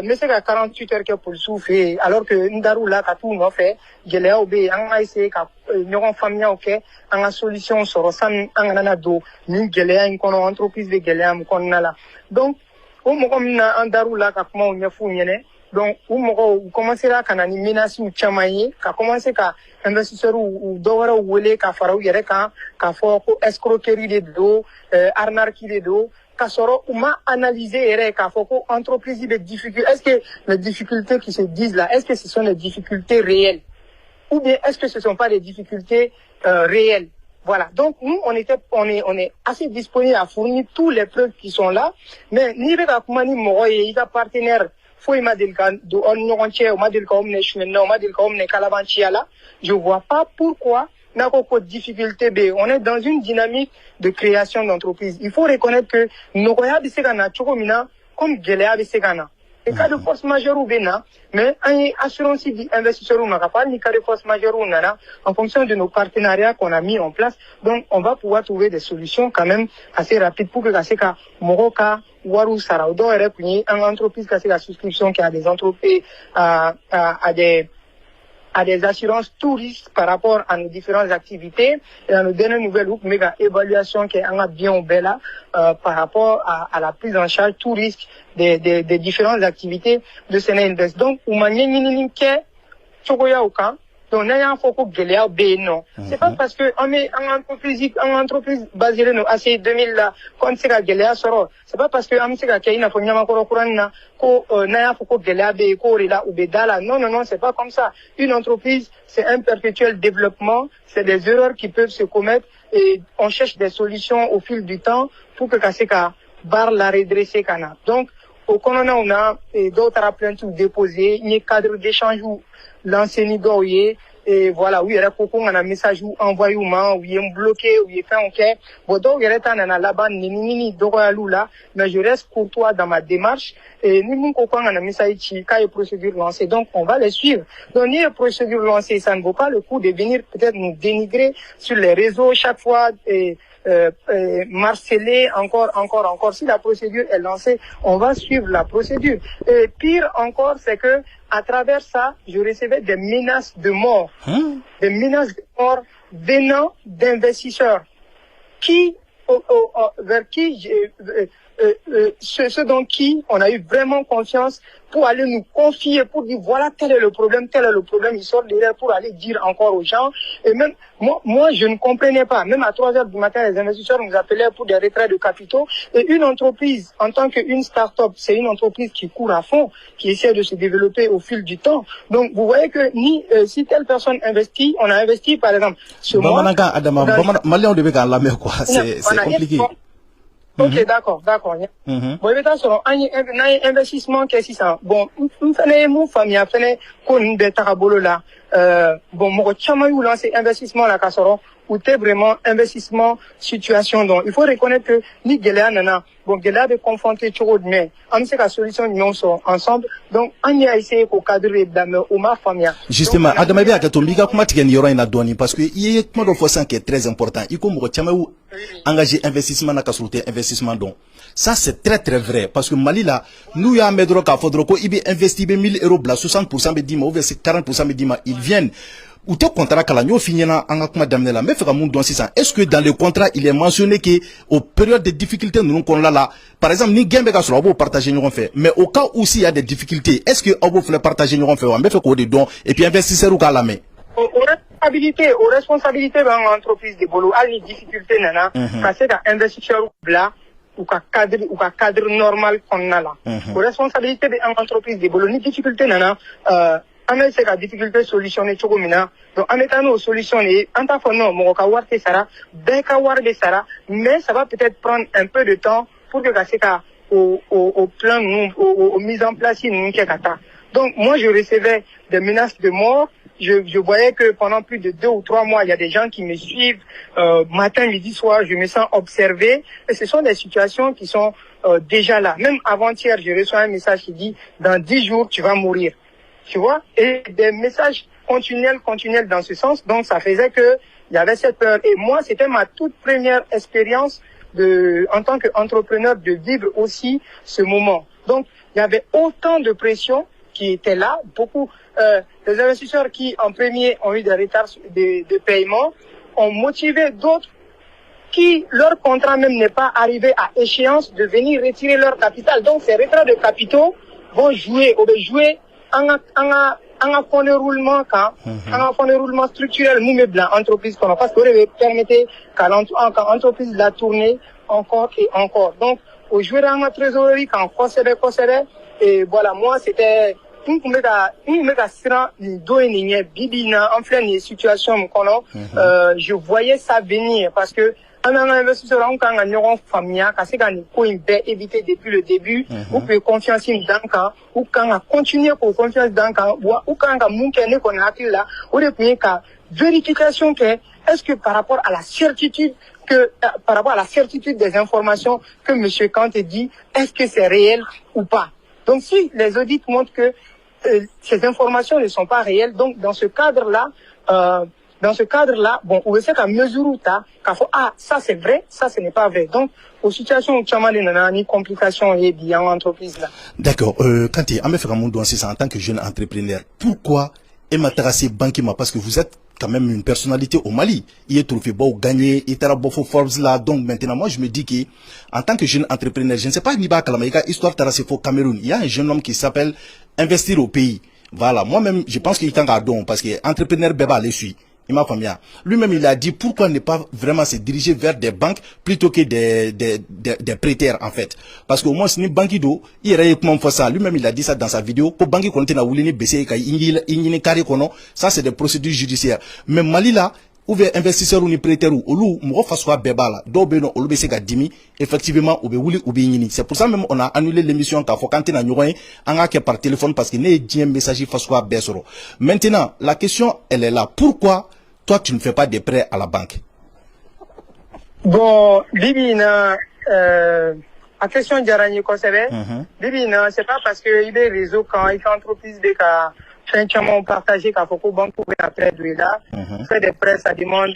mais c'est qu'à 48 heures que pour le souffler, alors que Ndarou là, tout nous fait, Géléa Obé, on a essayé qu'à une famille, ok, on a solution sur Sam, on a do, ni Géléa, une entreprise de Géléa, qu'on a là. Donc, au moment où on a Ndarou là, comment on y a fouillé, donc, au moment où on commence là, qu'on a une menace ou chamaillé, qu'on commence qu'à investisseur ou d'or ou wele, qu'à faraou yere, qu'à faire escroquerie de dos, arnaquerie de dos, Kassoro, ou m'a analysé Kafoko, entreprise des difficultés. Est-ce que les difficultés qui se disent là, est-ce que ce sont les difficultés réelles? Ou bien est-ce que ce ne sont pas des difficultés réelles? Voilà. Donc, nous, on est assez disponible à fournir tous les preuves qui sont là. Mais, ni Kumani Moroye, il a partenaire, faut m'a dit de Onyoranche, ou m'a dit là. Je vois pas pourquoi n'a pas de difficulté. On est dans une dynamique de création d'entreprise. Il faut reconnaître que nos royaumes de Segana, Choromina, comme Géléa de Segana. Et cas de force majeure ou Bena, mais un assurance investisseur ou Marapal, ni cas de force majeure ou Nana, en fonction de nos partenariats qu'on a mis en place. Donc, on va pouvoir trouver des solutions quand même assez rapides pour que Kaseka, Moroka, Waru, Saraudo, et une entreprise qui a la souscription, qui a des entreprises, à à des assurances tout risque par rapport à nos différentes activités et à nos dernières nouvelles évaluation qui est bien au bel par rapport à la prise en charge tout risque des différentes activités de Sena Invest. Donc, donc, non. C'est pas parce que on est en entreprise basée dans AC 2000 là, qu'on sait que Galéa sort. C'est pas parce que on sait qu'il y a une encore courant ko naya foko Galéa be ko là ou bedala. Non, non, non, c'est pas comme ça. Une entreprise, c'est un perpétuel développement. C'est des erreurs qui peuvent se commettre et on cherche des solutions au fil du temps pour que Kaseka bar la redresser kana. Donc, au Canada, on a d'autres plaintes déposées, il y a cadre d'échange où l'enseignant doit et voilà, oui, il y a un message ou envoyé ou il est bloqué, ou il est fait en quai. Bon, donc, il y a là-bas, mais je reste courtois dans ma démarche. Et nous, on a un message qui a une procédure lancée. Donc, on va les suivre. Donc, il y a une procédure lancée. Ça ne vaut pas le coup de venir peut-être nous dénigrer sur les réseaux chaque fois et marceler encore. Si la procédure est lancée, on va suivre la procédure. Et pire encore, c'est que à travers ça, je recevais des menaces de mort, des menaces de mort venant d'investisseurs vers qui ceux dont qui on a eu vraiment confiance pour aller nous confier, pour dire voilà tel est le problème, ils sortent derrière pour aller dire encore aux gens. Et même moi je ne comprenais pas, même à 3 heures du matin les investisseurs nous appelaient pour des retraits de capitaux. Et une entreprise en tant qu'une start-up, c'est une entreprise qui court à fond, qui essaie de se développer au fil du temps. Donc vous voyez que si telle personne investit, on a investi par exemple ce mois. C'est compliqué. Ok, d'accord. Bon, évidemment, un investissement, qu'est-ce que c'est ça? Bon, mon famille a fait qu'on des tarabolo là. Bon, moi, chama eu lancé investissement là, Kassoro, où t'es vraiment investissement situation. Donc, il faut reconnaître que ni Galéa nana, bon, Galéa de confronter toujours mais, on sait que la solution, nous sommes ensemble. Donc, on y a essayé qu'au cadre de ma famille. Justement, Adamabe a katombiga kuma tigen yora ina douani parce que il y a comment de fois qui est très important. Il comme chama eu engagé investissement na kasoute investissement donc. Ça c'est très très vrai parce que Mali là, nous y a medro ka fodroko ibi investi 1000 euros bla 60% be dima ou 40% be dima, ils viennent ou te contrat kala nyo finyana anga kuma damne la mais fera moun don 600. Est-ce que dans le contrat il est mentionné que aux périodes de difficultés nous qu'on là par exemple ni gembe ka so partager nous fait mais au cas où s'il y a des difficultés est-ce que on peut partager nous fait on fait quoi des dons et puis investisseur ou kala mais aux responsabilités dans l'entreprise de bolo à les difficultés nana parce que investisseur bla ou cadre normal qu'on a là aux responsabilités de l'entreprise de bolo ni difficulté nana amel c'est la difficulté solutionner chogomina donc en mettant nos solutions en tant que non mon kawar te sara beka war de sara mais ça va peut-être prendre un peu de temps pour que ça au plan aux mises en place nous kata. Donc moi je recevais des menaces de mort. Je voyais que pendant plus de 2 ou 3 mois, il y a des gens qui me suivent matin, midi, soir. Je me sens observé. Et ce sont des situations qui sont déjà là. Même avant-hier, j'ai reçu un message qui dit « Dans 10 jours, tu vas mourir ». Tu vois? Et des messages continuels dans ce sens. Donc, ça faisait que il y avait cette peur. Et moi, c'était ma toute première expérience en tant qu'entrepreneur de vivre aussi ce moment. Donc, il y avait autant de pression qui était là. Beaucoup des investisseurs qui, en premier, ont eu des retards de paiement, ont motivé d'autres qui, leur contrat même n'est pas arrivé à échéance de venir retirer leur capital. Donc, ces retards de capitaux vont jouer en fond de roulement structurel, nous, mais blanc, entreprise, parce que vous permettez qu'à l'entreprise la tourner encore et encore. Donc, au jouer dans la trésorerie, quand concédé, et voilà, moi, c'était, je voyais ça venir parce que un investisseur quand on famille éviter depuis le début ou peut confiance dans ou quand continuer pour confiance dans ou quand qu'on a là ou depuis vérification que est-ce que par rapport à la certitude des informations que monsieur Kant dit, est-ce que c'est réel ou pas? Donc si les audits montrent que ces informations ne sont pas réelles, donc dans ce cadre-là, bon, on sait qu'à mesure où ça c'est vrai, ça ce n'est pas vrai. Donc, aux situations où tu as une complication et bien en entreprise là. D'accord. Kanté, en tant que jeune entrepreneur, pourquoi et m'intéresser banquement parce que vous êtes quand même une personnalité au Mali. Il est trophée beau gagné, il était beau Forbes là. Donc maintenant, moi je me dis que en tant que jeune entrepreneur, je ne sais pas ni Kalamaïka, histoire Tarasefo au Cameroun. Il y a un jeune homme qui s'appelle Investir au pays. Voilà, moi-même, je pense qu'il est en gardon parce que entrepreneur Beba les suit. Il m'a famille. Lui-même, il a dit pourquoi ne pas vraiment se diriger vers des banques plutôt que des prêteurs, en fait. Parce qu'au moins, si une banque d'eau, il aurait comment faire ça. Lui-même, il a dit ça dans sa vidéo. Pour banque qu'on a voulu baisser, ça, c'est des procédures judiciaires. Mais Mali là, ou bien investisseur ou ni prêteur ou lou mo fa soit beba là do be no olu be se ka dimi effectivement ou be wuli ou be yini. C'est pour ça même on a annulé l'émission ka fo kanté na nyoy anga ke par téléphone parce que né dien message fa soit besoro. Maintenant la question elle est là, pourquoi toi tu ne fais pas des prêts à la banque? Bon Bibi na a question jarani ko sebe Bibi na c'est pas parce que il y a des réseaux quand il y a entreprise de ka entièrement partagé qu'à Foko Banque pouvait après de là, faire des prêts, ça demande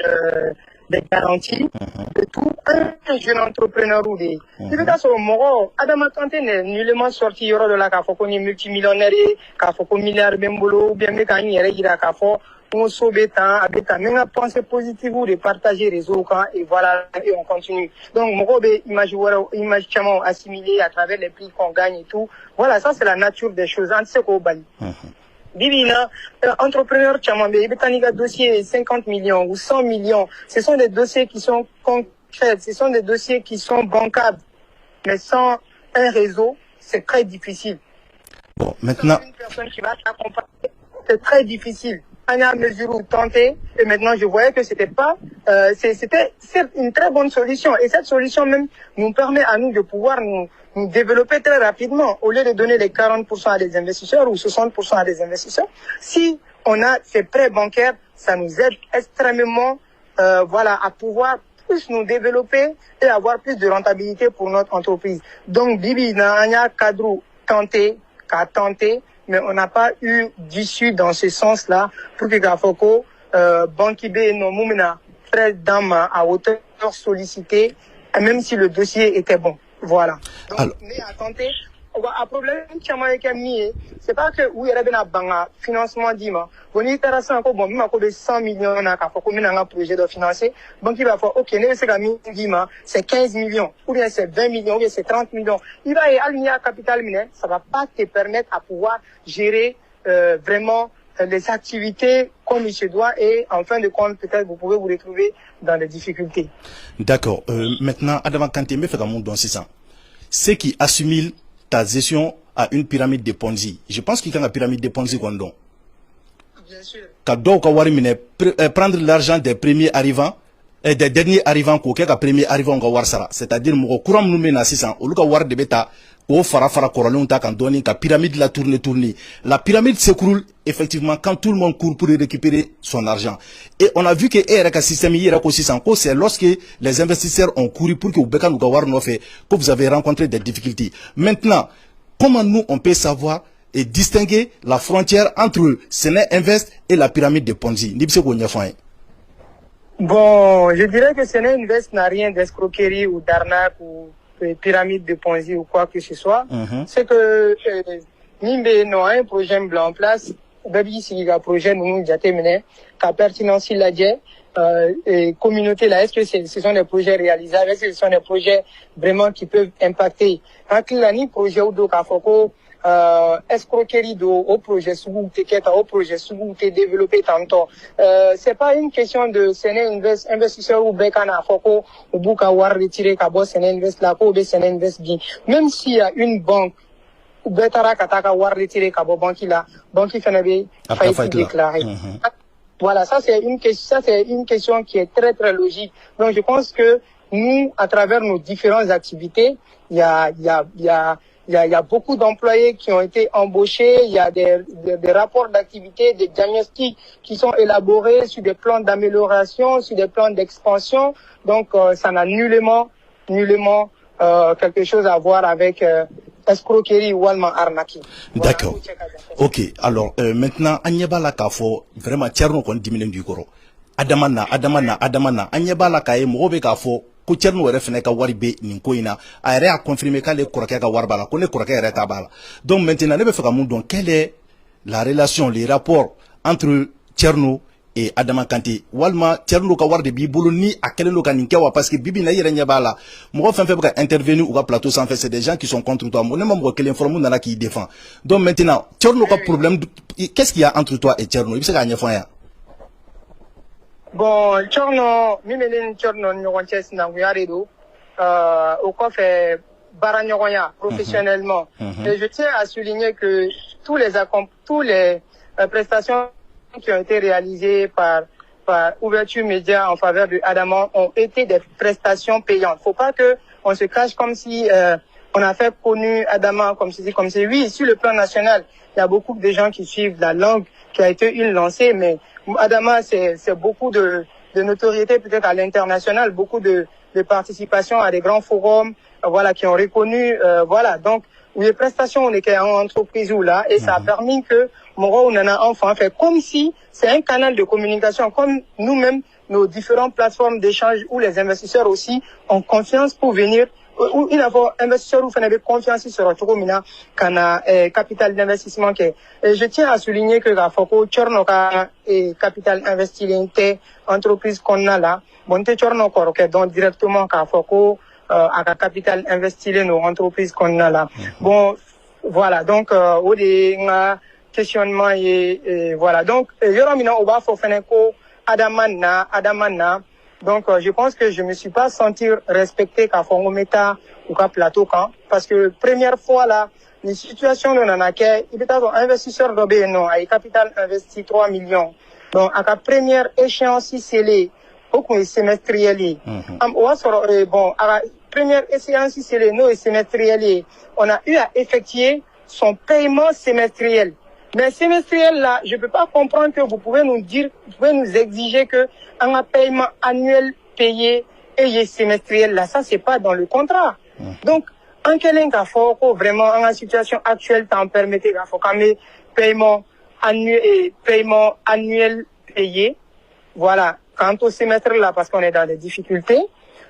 des garanties de tout un jeune entrepreneur ou des. Il veut dire au Moro, Adama Kanté n'est nullement sorti de là qu'à Foko ni multimillionnaire, qu'à Foko milliard bembolo, bien mais quand il y a des qu'à Foko, on sauve temps, avec ta même pensée positive ou de partager les réseaux et voilà et on continue. Donc Moro imaginairement assimilé à travers les prix qu'on gagne et tout. Voilà, ça c'est la nature des choses. On sait qu'au Bali. Bibina, entrepreneur Tchamambe, il y a dossier 50 millions ou 100 millions. Ce sont des dossiers qui sont concrets, ce sont des dossiers qui sont bancables. Mais sans un réseau, c'est très difficile. Bon, maintenant. Sans une personne qui va t'accompagner, c'est très difficile. On a mesure où tenter, et maintenant je voyais que c'était pas, c'était une très bonne solution. Et cette solution même nous permet à nous de pouvoir nous développer très rapidement. Au lieu de donner les 40% à des investisseurs ou 60% à des investisseurs, si on a ces prêts bancaires, ça nous aide extrêmement, à pouvoir plus nous développer et avoir plus de rentabilité pour notre entreprise. Donc, Bibi, n'a cadre tenté, mais on n'a pas eu d'issue dans ce sens-là pour que Gafoko, Bankibé, non, Moumina, prêt d'âme à hauteur sollicité, même si le dossier était bon. Voilà. Donc, alors, mais attendez, un problème qui a mis, c'est pas que où il y a un financement d'IMA. On est intéressant encore, bon, même à 100 millions, on a un projet de financer. Donc, il va faire, ok, c'est 15 millions, ou bien c'est 20 millions, ou bien c'est 30 millions. Il va y aligner à capital minier, ça va pas te permettre à pouvoir gérer, vraiment, les activités comme il se doit et en fin de compte, peut-être vous pouvez vous retrouver dans des difficultés. D'accord. Maintenant, Adama Kanté, me fait un monde dans 600. Ce qui assimile ta gestion à une pyramide de Ponzi. Je pense qu'il y a une pyramide de Ponzi qu'on donne. Bien sûr. Prendre l'argent des premiers arrivants et des derniers arrivants, premier arrivant c'est-à-dire, mon courant nous mène à 600. Au lieu de bêta, au fara corolonta quand donne la pyramide la tourne. La pyramide s'écroule effectivement quand tout le monde court pour récupérer son argent. Et on a vu que système c'est lorsque les investisseurs ont couru pour que vous avez rencontré des difficultés. Maintenant, comment nous on peut savoir et distinguer la frontière entre Séné Invest et la pyramide de Ponzi? Bon, je dirais que Séné Invest n'a rien d'escroquerie ou d'arnaque ou pyramide de Ponzi ou quoi que ce soit. C'est que Nimbe non un projet blanc en place. Babi si un projet nous déjà terminé. Qu'à pertinence il a dit et communauté là. Est-ce que ce sont des projets réalisables? Est-ce que ce sont des projets vraiment qui peuvent impacter? Un client projet ou d'autres Foko escroquerie au projet sous au projet sous développé tantôt. C'est pas une question de Séné investisseur ou Bekana Foko ou Bouka war retirer Kabo Séné Invest la ko Séné Invest bien. Même s'il y a une banque ou Betara Kataka war retirer Kabo banque là, banque qui fait déclarer. Voilà, ça c'est une question qui est très très logique. Donc je pense que nous, à travers nos différentes activités, il y a beaucoup d'employés qui ont été embauchés, il y a des rapports d'activité, des diagnostics qui sont élaborés sur des plans d'amélioration, sur des plans d'expansion. Donc, ça n'a nullement quelque chose à voir avec escroquerie ou allemand arnaqué. D'accord. Ok. Alors, maintenant, Agneba la kafo, vraiment, tierno kon diminen du koro. Adamana. Agneba la kaye, mobe kafo, ko tierno were fene ka wari be nin ko ina a yɛrɛ a confirmer k'ale kɔrɔkɛ ka wari b'a la ko ne kɔrɔkɛ yɛrɛ ta b'a la. Donc maintenant ne bɛ fɛ ka mun dɔn quelle est la relation, les rapports entre Tcherno et Adama Kanté walma Tcherno ka war de bi bolo ni akele lo kaninkewa parce que bibi na yere nyabala mo fa ka intervenir ou ka plateau sans faire c'est des gens qui sont contre toi mo ne mo que l'informe na qui défend donc maintenant Tcherno ka problème qu'est-ce qu'il y a entre toi et Tcherno il se ka nyafan ya bon Tcherno mi menen Tcherno nyogon ches na nguyare do au quoi fait baranyogonya professionnellement et je tiens à souligner que tous les prestations qui ont été réalisées par Ouverture Média en faveur de Adama ont été des prestations payantes. Faut pas que on se cache comme si on a fait connu Adama comme ceci, comme c'est. Oui, sur le plan national, il y a beaucoup de gens qui suivent la langue qui a été une lancée, mais Adama, c'est beaucoup de notoriété peut-être à l'international, beaucoup de participation à des grands forums, voilà, qui ont reconnu, voilà, donc, où les prestations, on est en entreprise ou là, et ça a permis que Moro, on en a enfin fait comme si c'est un canal de communication, comme nous-mêmes, nos différentes plateformes d'échange où les investisseurs aussi ont confiance pour venir, où il y a des investisseurs où ils ont confiance sur le Tchoukoumina, qu'on a capital d'investissement. Et je tiens à souligner que la Foko, Tchornoka et capital investissement, entreprise qu'on a là, bon, Tchornoka, donc directement, qu'à Foko, à capital investissement, nos entreprises qu'on a là. Bon, voilà, donc, au questionnement et voilà donc Yoromina Oba Fofeneko Adamana donc je pense que je me suis pas senti respecté qu'à Fongometa ou qu'à Plateau quand parce que première fois là les situations de Nanake il était un investisseur d'obé non à capital investi 3 millions donc à la première échéance scellée au cours semestriel bon à la première échéance scellée non semestriel on a eu à effectuer son paiement semestriel. Mais semestriel là, je peux pas comprendre que vous pouvez nous dire, vous pouvez nous exiger que un paiement annuel payé et semestriel là, ça c'est pas dans le contrat. Donc, en quel cas vraiment en la situation actuelle, t'en permettez qu'à faut paiement annuel payé. Voilà. Quant au semestre là, parce qu'on est dans des difficultés.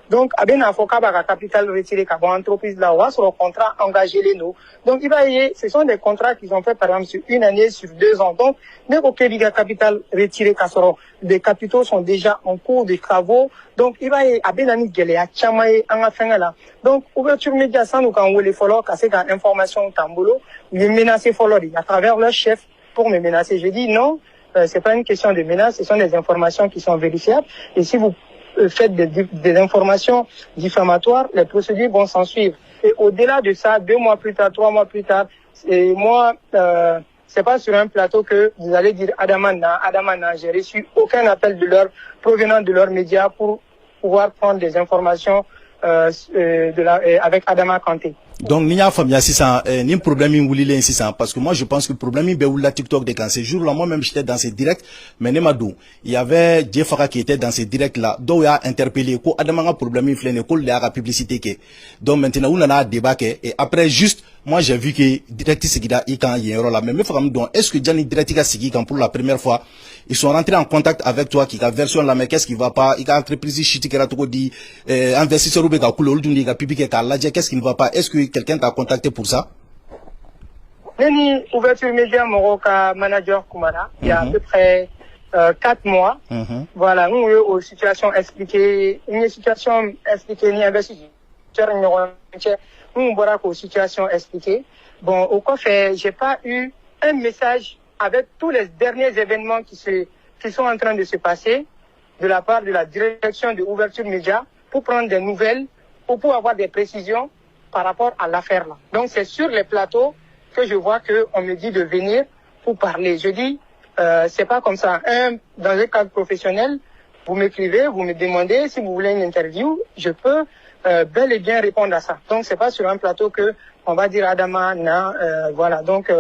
Donc, abien avocat ba capital retiré ka bon entreprise là ou sur le contrat engagé les nous. Donc, il va y ce sont des contrats qui sont faits par exemple sur une année, sur 2 ans. Donc, mais au Québec capital retiré ka soro des capitaux sont déjà en cours de travaux. Donc, il va y abien ani gele a chamaye en fin là. Donc, Ouverture Média sans nous quand les follow casser dans information tambolo, les menacer follow à travers leur chef pour me menacer. Je dis non, c'est pas une question de menace, ce sont des informations qui sont vérifiables et si vous faites des informations diffamatoires, les procédures vont s'en suivre. Et au-delà de ça, 2 mois plus tard, 3 mois plus tard, et moi, c'est pas sur un plateau que vous allez dire Adamana, j'ai reçu aucun appel provenant de leurs médias pour pouvoir prendre des informations avec Adama Kanté. Donc ni a famille ça ni problème in ça parce que moi je pense que problème be wula TikTok de quand ces jours là moi-même j'étais dans ces directs mais ne madou il y avait Jeffara qui était dans ces directs là donc il a interpellé ko Adama nga problème in flene ko la publicité que donc maintenant on a débat et après juste moi j'ai vu que direct Sigida il quand il y a un rôle là mais femme donc est-ce que Johnny direct Sigi quand pour la première fois ils sont rentrés en contact avec toi qui a version là mais qu'est-ce qui va pas il a entreprise chiti kera to di investisseur ou be ka kulo dundi ka publier ka la qu'est-ce qui ne va pas est-ce que quelqu'un t'a contacté pour ça? Neni Ouverture Média Moroka manager Kumara il y a à peu près 4 mois. Voilà, nous aux situations expliquées, une situation expliquée ni investisseur nous voilà aux situations expliquées. Bon, au quoi fait, j'ai pas eu un message avec tous les derniers événements qui sont en train de se passer de la part de la direction de Ouverture Média pour prendre des nouvelles ou pour avoir des précisions par rapport à l'affaire là. Donc c'est sur les plateaux que je vois que on me dit de venir pour parler. Je dis c'est pas comme ça. Dans un cadre professionnel, vous m'écrivez, vous me demandez si vous voulez une interview, je peux bel et bien répondre à ça. Donc c'est pas sur un plateau que on va dire Adama non, voilà. Donc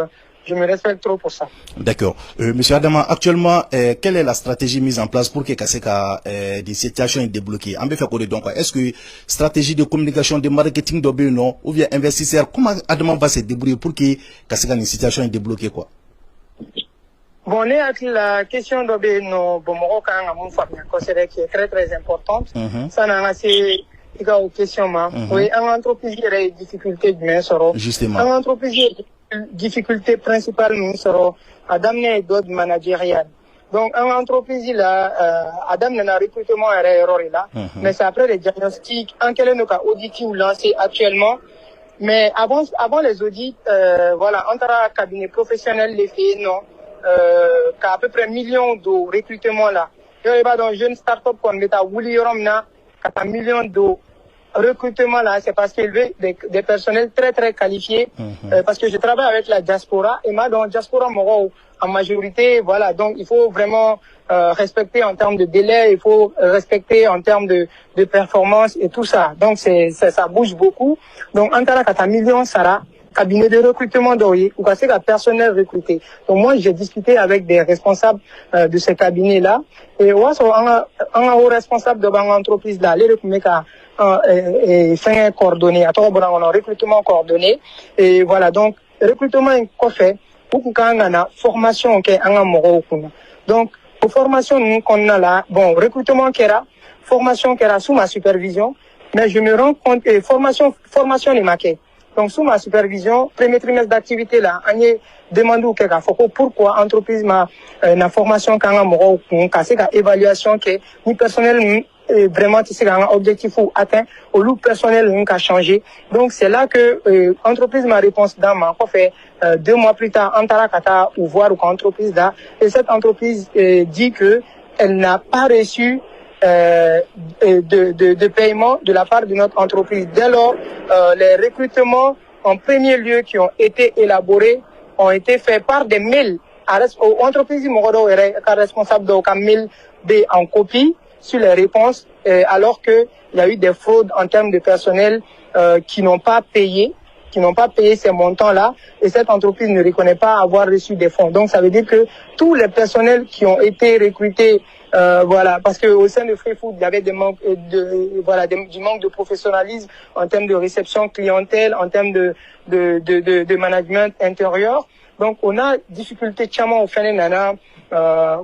je me respecte trop pour ça. D'accord. Monsieur Adama, actuellement, quelle est la stratégie mise en place pour que Kaseka des situations débloquées? En fait, donc, est-ce que stratégie de communication, de marketing non, ou bien investisseur, comment Adama va se débrouiller pour que Kaseka une situation débloquée quoi? Bon, on est avec la question d'obé non, bon, Marocain à mon famille, considéré qui est très très importante. Ça n'a assez aux questions, oui, en entreprise, il y a des difficultés de main, justement. En entreprise, difficulté principale nous serons à d'amener d'autres managériales. Donc, en entreprise, Adam n'a recrutement et erreur là, mais c'est après les diagnostics, en quel cas audit ou lancé actuellement. Mais avant les audits, voilà, entre cabinet professionnel, les filles, non, qu'à peu près 1 million de recrutement là. Il y a dans jeune start-up qu'on met à Wooliorum là, qu'à 1 million de recrutement là, c'est parce qu'il veut des personnels très très qualifiés, parce que je travaille avec la diaspora, et moi dans la diaspora, en majorité, voilà, donc il faut vraiment respecter en termes de délai, il faut respecter en termes de performance et tout ça. Donc ça bouge beaucoup. Donc en tant qu'à 1 million, Sarah, cabinet de recrutement d'Oye, ou c'est la personnel recruté. Donc moi j'ai discuté avec des responsables de ces cabinets là, et ouais, un haut responsable de l'entreprise là, les recruteurs et fait un coordonné, à toi on a recrutement coordonné, et voilà, donc recrutement est quoi fait pour qu'on a formation qui est en amont. Donc pour formation qu'on a là, bon, recrutement qui est là, formation qui est là sous ma supervision, mais je me rends compte que formation est marquée. Donc sous ma supervision, premier trimestre d'activité là, on y demande au quelque pourquoi entreprise ma formation quand on a cassé la évaluation que ni personnel vraiment tu sais un objectif ou atteint au loup personnel a changé. Donc c'est là que entreprise ma réponse dans ma fait 2 mois plus tard en tarakata ou voir entreprise là, et cette entreprise dit que elle n'a pas reçu de paiement de la part de notre entreprise. Dès lors, les recrutements en premier lieu qui ont été élaborés ont été faits par des mails aux entreprises responsables de mail en copie sur les réponses, alors que il y a eu des fraudes en termes de personnel qui n'ont pas payé ces montants-là, et cette entreprise ne reconnaît pas avoir reçu des fonds. Donc ça veut dire que tous les personnels qui ont été recrutés, voilà, parce que au sein de Free Food, il y avait des manques du manque de professionnalisme en termes de réception clientèle, en termes de management intérieur. Donc on a difficulté tellement au fin de l'année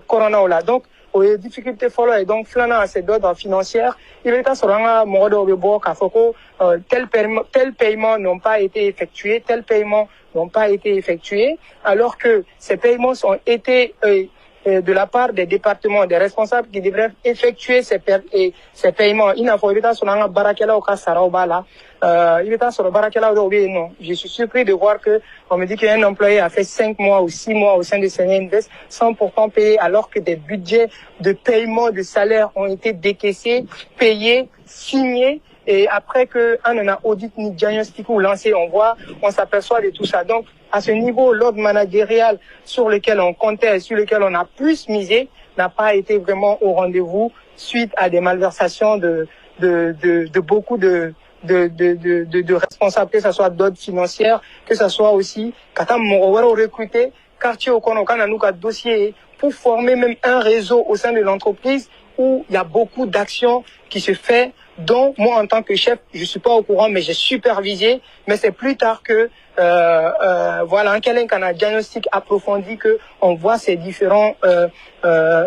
corona là. Donc les difficultés follow et donc flânant à ces d'ordre financière, il est à ce moment modo bebo kafoko tel paiement n'ont pas été effectués, alors que ces paiements ont été de la part des départements, des responsables qui devraient effectuer ces paiements. Il n'a pas sur un barakela au cas Saraobala. Il est sur le barakela au non. Je suis surpris de voir que on me dit qu'un employé a fait 5 mois ou 6 mois au sein de Séné Invest sans pourtant payer, alors que des budgets de paiement de salaire ont été décaissés, payés, signés. Et après que on a audit ni diagnostic ou lancé, on s'aperçoit de tout ça. Donc, à ce niveau, l'ordre managérial sur lequel on comptait, sur lequel on a plus misé, n'a pas été vraiment au rendez-vous suite à des malversations de beaucoup de responsables, que ce soit d'ordre financière, que ce soit aussi, quand on a recruté, quartier au Konokan, nous, dossier, pour former même un réseau au sein de l'entreprise où il y a beaucoup d'actions qui se fait, dont moi en tant que chef, je suis pas au courant, mais j'ai supervisé, mais c'est plus tard que voilà, en quel cas un diagnostic approfondi que on voit ces différents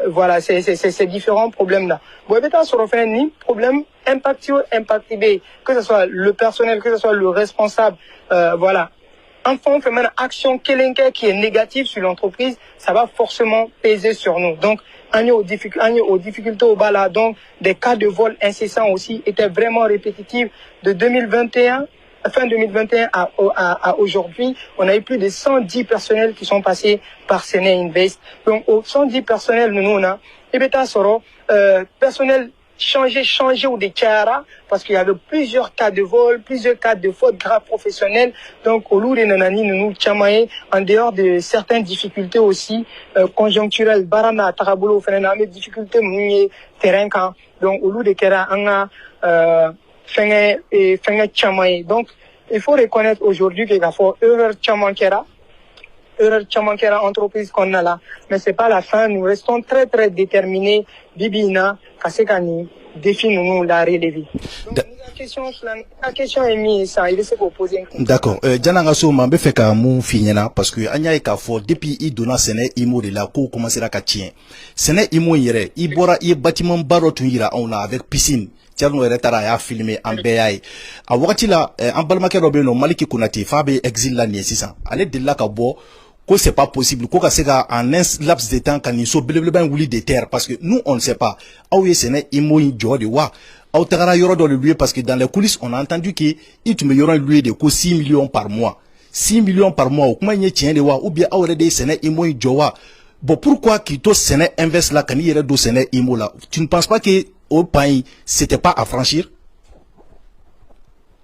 voilà ces différents problèmes là. Bon, étant sur le ni problème impacté que ce soit le personnel, que ce soit le responsable, voilà. Enfin, on fait une action qui est négative sur l'entreprise, ça va forcément peser sur nous. Donc, on est aux difficultés au bas là. Donc, des cas de vol incessants aussi étaient vraiment répétitifs. De 2021, fin 2021 à aujourd'hui, on a eu plus de 110 personnels qui sont passés par Séné Invest. Donc, aux 110 personnels, nous, on a, et bien, personnel changer ou des tiara, parce qu'il y avait plusieurs cas de vol, plusieurs cas de fautes graves professionnelles. Donc, au lieu de nanani, nous chamaye, en dehors de certaines difficultés aussi, conjoncturelles, barana, tarabulo, mais difficultés, terrain, quand. Donc, au lieu de kera, on a, chamaye. Donc, il faut reconnaître aujourd'hui qu'il y a fort erreur chamankera, entreprise qu'on a là. Mais c'est pas la fin, nous restons très, très déterminés, bibina, Kasekani, défi nous la relever. Donc, la question est mise, ça, il est poser. D'accord. Jananga so mambe fait ka mu finyana parce que anya e ka fo depuis i donna Séné imo de la ko commencer la ka tien. Séné imo yere, i bora i bâtiment baro tun yira on a avec piscine. Thierno yɛrɛ taara a y'a filmé an bɛɛ y'a ye a wagati la an balimakɛ dɔ bɛ yen nɔ Maliki Konate f'a bɛ exil la nin ye sisan ale delila ka bɔ ko c'est pas possible ko ka se ka en un laps de temps ka nin so belebeleba in wuli de terre parce que nous on ne sait pas aw ye sɛnɛ IMO in jɔ de wa aw tagara yɔrɔ dɔ de louer parce que dans les coulisses on a entendu que i tun bɛ yɔrɔ in louer de ko 6 millions par mois 6 millions par mois o kuma in ye tiɲɛ de wa ou bien aw yɛrɛ de ye sɛnɛ IMO in jɔ wa bon pourquoi k'i to sɛnɛ inverse la ka n'i yɛrɛ don sɛnɛ IMO la tu ne penses pas que au pays c'était pas à franchir?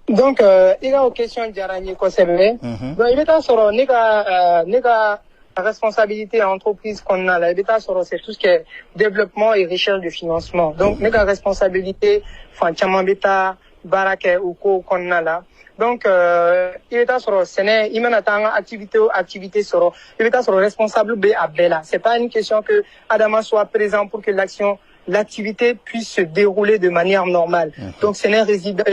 Donc il y a une question d'Arani Kosebe. Donc il est à sur la responsabilité entreprise qu'on a là. Il est à sur c'est tout ce qui est développement et recherche de financement. Donc la responsabilité franchement beta barake ou ko qu'on a là. Donc il est à sur c'est il mène à activité sur il est à sur responsable B à Bella. C'est pas une question que Adama soit présent pour que l'activité puisse se dérouler de manière normale. Donc, c'est un résident,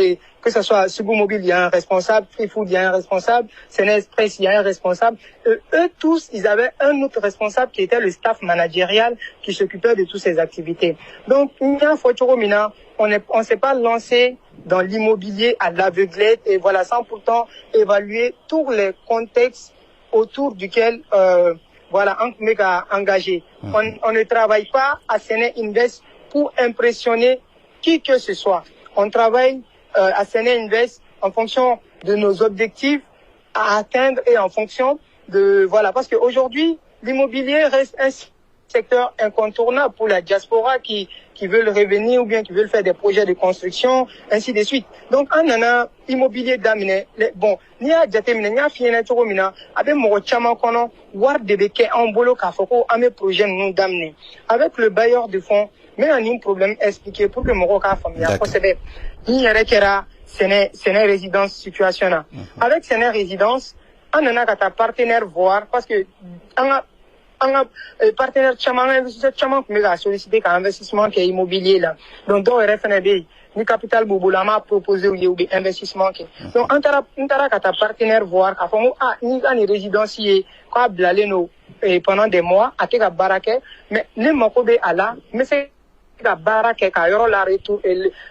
que ce soit Sugu Mobile, il y a un responsable, Free Food, il y a un responsable, Séné Express, il y a un responsable. Eux tous, ils avaient un autre responsable qui était le staff managérial qui s'occupait de toutes ces activités. Donc, on ne s'est pas lancé dans l'immobilier à l'aveuglette et voilà, sans pourtant évaluer tous les contextes autour duquel, voilà, un méga engagé. On ne travaille pas à Séné Invest pour impressionner qui que ce soit. On travaille à Séné Invest en fonction de nos objectifs à atteindre et en fonction de, voilà, parce qu'aujourd'hui, l'immobilier reste un secteur incontournable pour la diaspora qui veulent revenir ou bien qui veulent faire des projets de construction, ainsi de suite. Donc, on en a immobilier d'amener. Bon, ni à Djatemine, ni à Fiena Choromina, avec mon chama kono, war de beke en bolo kafoko, à mes projets nous d'amener. Avec le bailleur de fonds, mais on a un problème expliqué pour que mon roca famille a procédé. Ni à Rekera, c'est une résidence situationnelle. Avec cette résidence, on en a qu'à ta partenaire voir, parce que, un partenaire chaman investisseur chaman qui m'a sollicité qu'un investissement qui est immobilier là donc dans RFNB ni capital bobolama proposé ou investissement qui donc antara kata partenaire voir qu'à fond ni un résidencier quoi blaler nos pendant des mois à teka barake mais ne makobe ala mais c'est la barake ka yoro la retour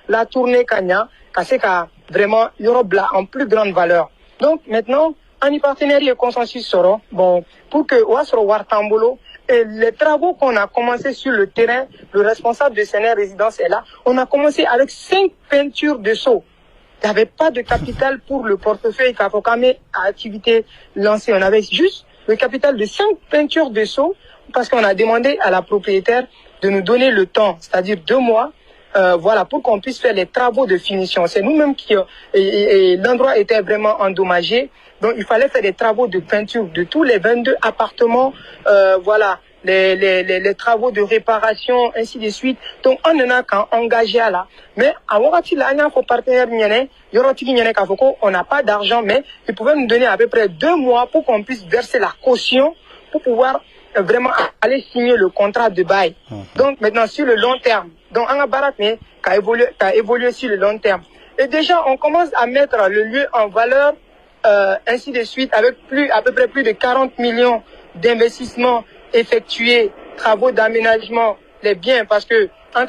la tournée kanya c'est ka vraiment yoro bla en plus grande valeur donc maintenant un partenariat consensus sera bon pour que Ouassoro Wartambolo et les travaux qu'on a commencé sur le terrain, le responsable de Séné Résidence est là. On a commencé avec 5 peintures de seaux. Il n'y avait pas de capital pour le portefeuille Kafokame à activité lancée. On avait juste le capital de 5 peintures de seaux parce qu'on a demandé à la propriétaire de nous donner le temps, c'est-à-dire 2 mois. Voilà, pour qu'on puisse faire les travaux de finition. C'est nous-mêmes qui et l'endroit était vraiment endommagé. Donc il fallait faire des travaux de peinture de tous les 22 appartements. Voilà, les travaux de réparation, ainsi de suite. Donc on en a qu'à engager à là. Mais à Wakati là, il y a un partenaire on n'a pas d'argent, mais ils pouvaient nous donner à peu près 2 mois pour qu'on puisse verser la caution pour pouvoir vraiment aller signer le contrat de bail. Donc maintenant sur le long terme. Donc Anga Barak a évolué sur le long terme. Et déjà on commence à mettre le lieu en valeur, ainsi de suite, avec à peu près plus de 40 millions d'investissements effectués, travaux d'aménagement, les biens, parce que en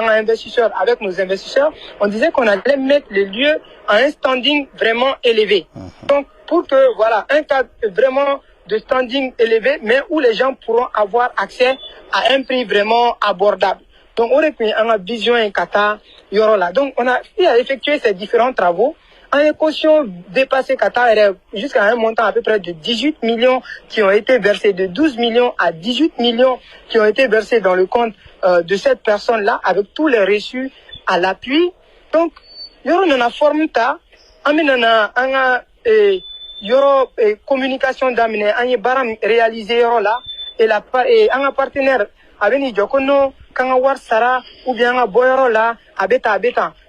investisseur avec nos investisseurs, on disait qu'on allait mettre le lieu à un standing vraiment élevé. Donc pour que voilà un cadre vraiment de standing élevé, mais où les gens pourront avoir accès à un prix vraiment abordable. Donc, on a une vision en Qatar, Yorola. Donc, on a effectué ces différents travaux. En caution dépassé Qatar jusqu'à un montant à peu près de 18 millions qui ont été versés, de 12 millions à 18 millions qui ont été versés dans le compte de cette personne-là, avec tous les reçus à l'appui. Donc, Yoro a formé ta, Yoro communication d'amener un baram réalisé là et un partenaire avec ni jokono kanga war sara ou bien un boyoro là abeta.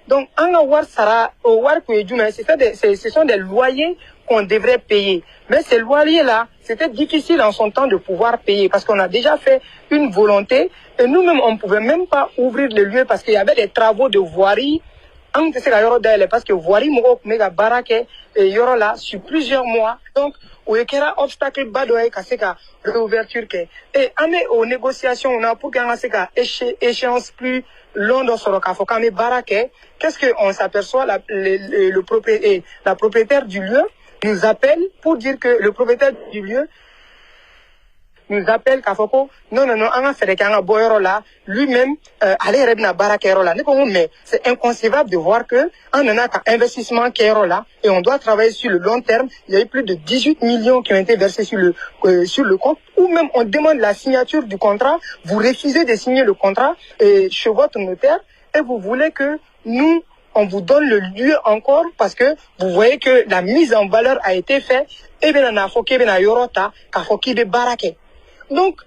Donc un war sara au war que ce sont des loyers qu'on devrait payer. Mais ces loyers là, c'était difficile en son temps de pouvoir payer parce qu'on a déjà fait une volonté et nous-mêmes on pouvait même pas ouvrir le lieu parce qu'il y avait des travaux de voirie an tɛ se ka yɔrɔ dayɛlɛ parce que voirie mɔgɔw tun bɛ ka baara kɛ yɔrɔ la sur plusieurs mois donc o ye kɛra obstacle ba dɔ ye ka se ka réouverture kɛ et an bɛ o négociation na pour que an ka se ka échéance plus long dɔ sɔrɔ k'a fɔ k'an bɛ baara kɛ qu'est-ce que on s'aperçoit la propriétaire du lieu nous appelle pour dire que le propriétaire du lieu nous appelle k'a fɔ ko non an ka fɛɛrɛ kɛ an ka bɔ yɔrɔ la lui-même ale yɛrɛ bɛna baara kɛ yɔrɔ la ne ko mais c'est inconcevable de voir que an nana ka investissement kɛ yɔrɔ la et on doit travailler sur le long terme il y a eu plus de 18 millions qui ont été versés sur le compte ou même on demande la signature du contrat vous refusez de signer le contrat chez votre notaire et vous voulez que nous on vous donne le lieu encore parce que vous voyez que la mise en valeur a été faite et bien na fɔ k'e bɛna yɔrɔ ta k'a fɔ k'i bɛ baara kɛ. Donc,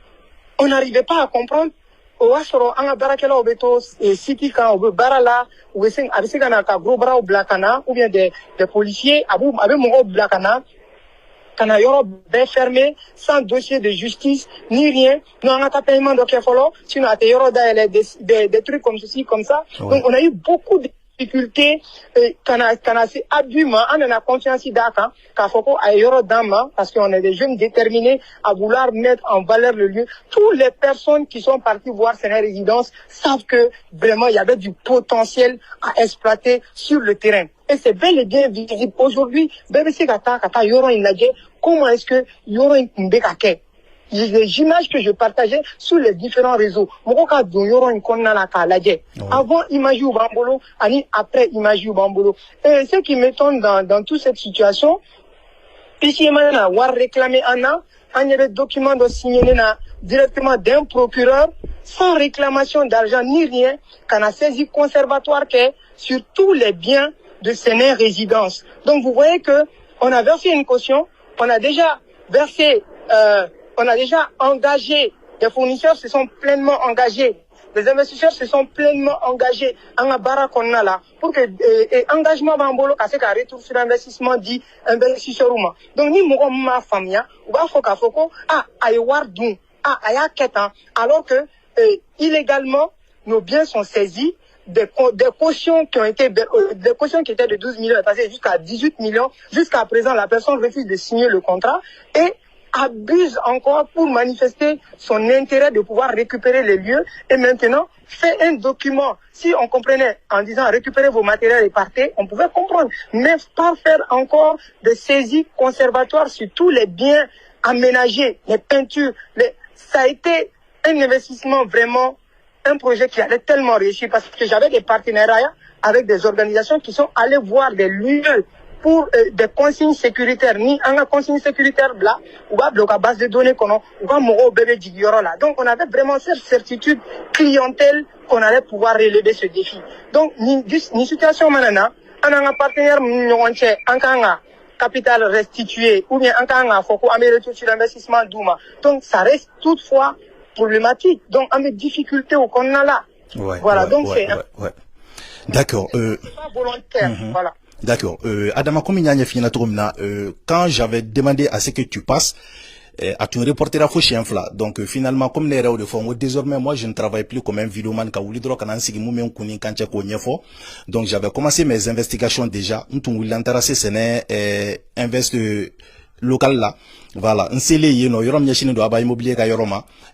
on n'arrivait pas à comprendre. O y'a sɔrɔ an ka baarakɛlaw bɛ to site kan u bɛ baara la a bɛ se ka na ka gros bras bila ka na ou bien des policiers a bɛ mɔgɔw bila ka na yɔrɔ bɛɛ fermé sans dossier de justice ni rien non an ka taa paiement dɔ kɛ fɔlɔ sinon a tɛ yɔrɔ dayɛlɛ des trucs comme ceci comme ça. Donc on a eu beaucoup de difficulté kana se abus ma an nana confiance d'a kan k'a fɔ ko a ye yɔrɔ d'an ma parce qu'on est des jeunes déterminés à vouloir mettre en valeur le lieu. Toutes les personnes qui sont parties voir Séné Résidence savent que vraiment il y avait du potentiel à exploiter sur le terrain et c'est bel et bien visible aujourd'hui bɛɛ bɛ se ka taa yɔrɔ in lajɛ comment est-ce que yɔrɔ in tun bɛ ka kɛ. Les images que je partageais sur les différents réseaux. Avant image ou bambolo, après image ou bambolo. Et ce qui m'étonne dans toute cette situation, ici, on a réclamé un document de signé directement d'un procureur, sans réclamation d'argent ni rien, qu'on a saisi conservatoire sur tous les biens de Séné Résidence. Donc vous voyez que on a versé une caution, on a déjà versé on a déjà engagé, les fournisseurs se sont pleinement engagés, les investisseurs se sont pleinement engagés en barakonna là pour que engagement bambolo kase ka retour sur investissement dit investisseur uma. Donc ni mo ma famia ou ba foka foko ay war dun aya ketan alors que illégalement nos biens sont saisis des cautions qui ont été des cautions qui étaient de 12 millions passées jusqu'à 18 millions. Jusqu'à présent la personne refuse de signer le contrat et abuse encore pour manifester son intérêt de pouvoir récupérer les lieux et maintenant fait un document. Si on comprenait en disant récupérez vos matériels et partez, on pouvait comprendre, mais pas faire encore de saisies conservatoires sur tous les biens aménagés, les peintures. Ça a été un investissement vraiment, un projet qui allait tellement réussir parce que j'avais des partenariats avec des organisations qui sont allées voir des lieux pour des consignes sécuritaires ni en consigne sécuritaire là ou va bloquer base de données qu'on va mourir au bébé d'Igoro là. Donc on avait vraiment cette certitude clientèle qu'on allait pouvoir relever ce défi. Donc ni situation maintenant on a un partenaire en capital restitué ou bien en faut qu'on retour sur l'investissement d'Ouma. Donc ça reste toutefois problématique. Donc on a des difficultés au qu'on a là. Voilà donc c'est d'accord. C'est pas volontaire. Voilà. D'accord. Adama, comme quand j'avais demandé à ce que tu passes à ton reporter à Fouchien Fla, donc finalement, comme les héros de fond, désormais, moi, je ne travaille plus comme un vidéoman donc j'avais commencé mes investigations déjà. Invest local là. Voilà,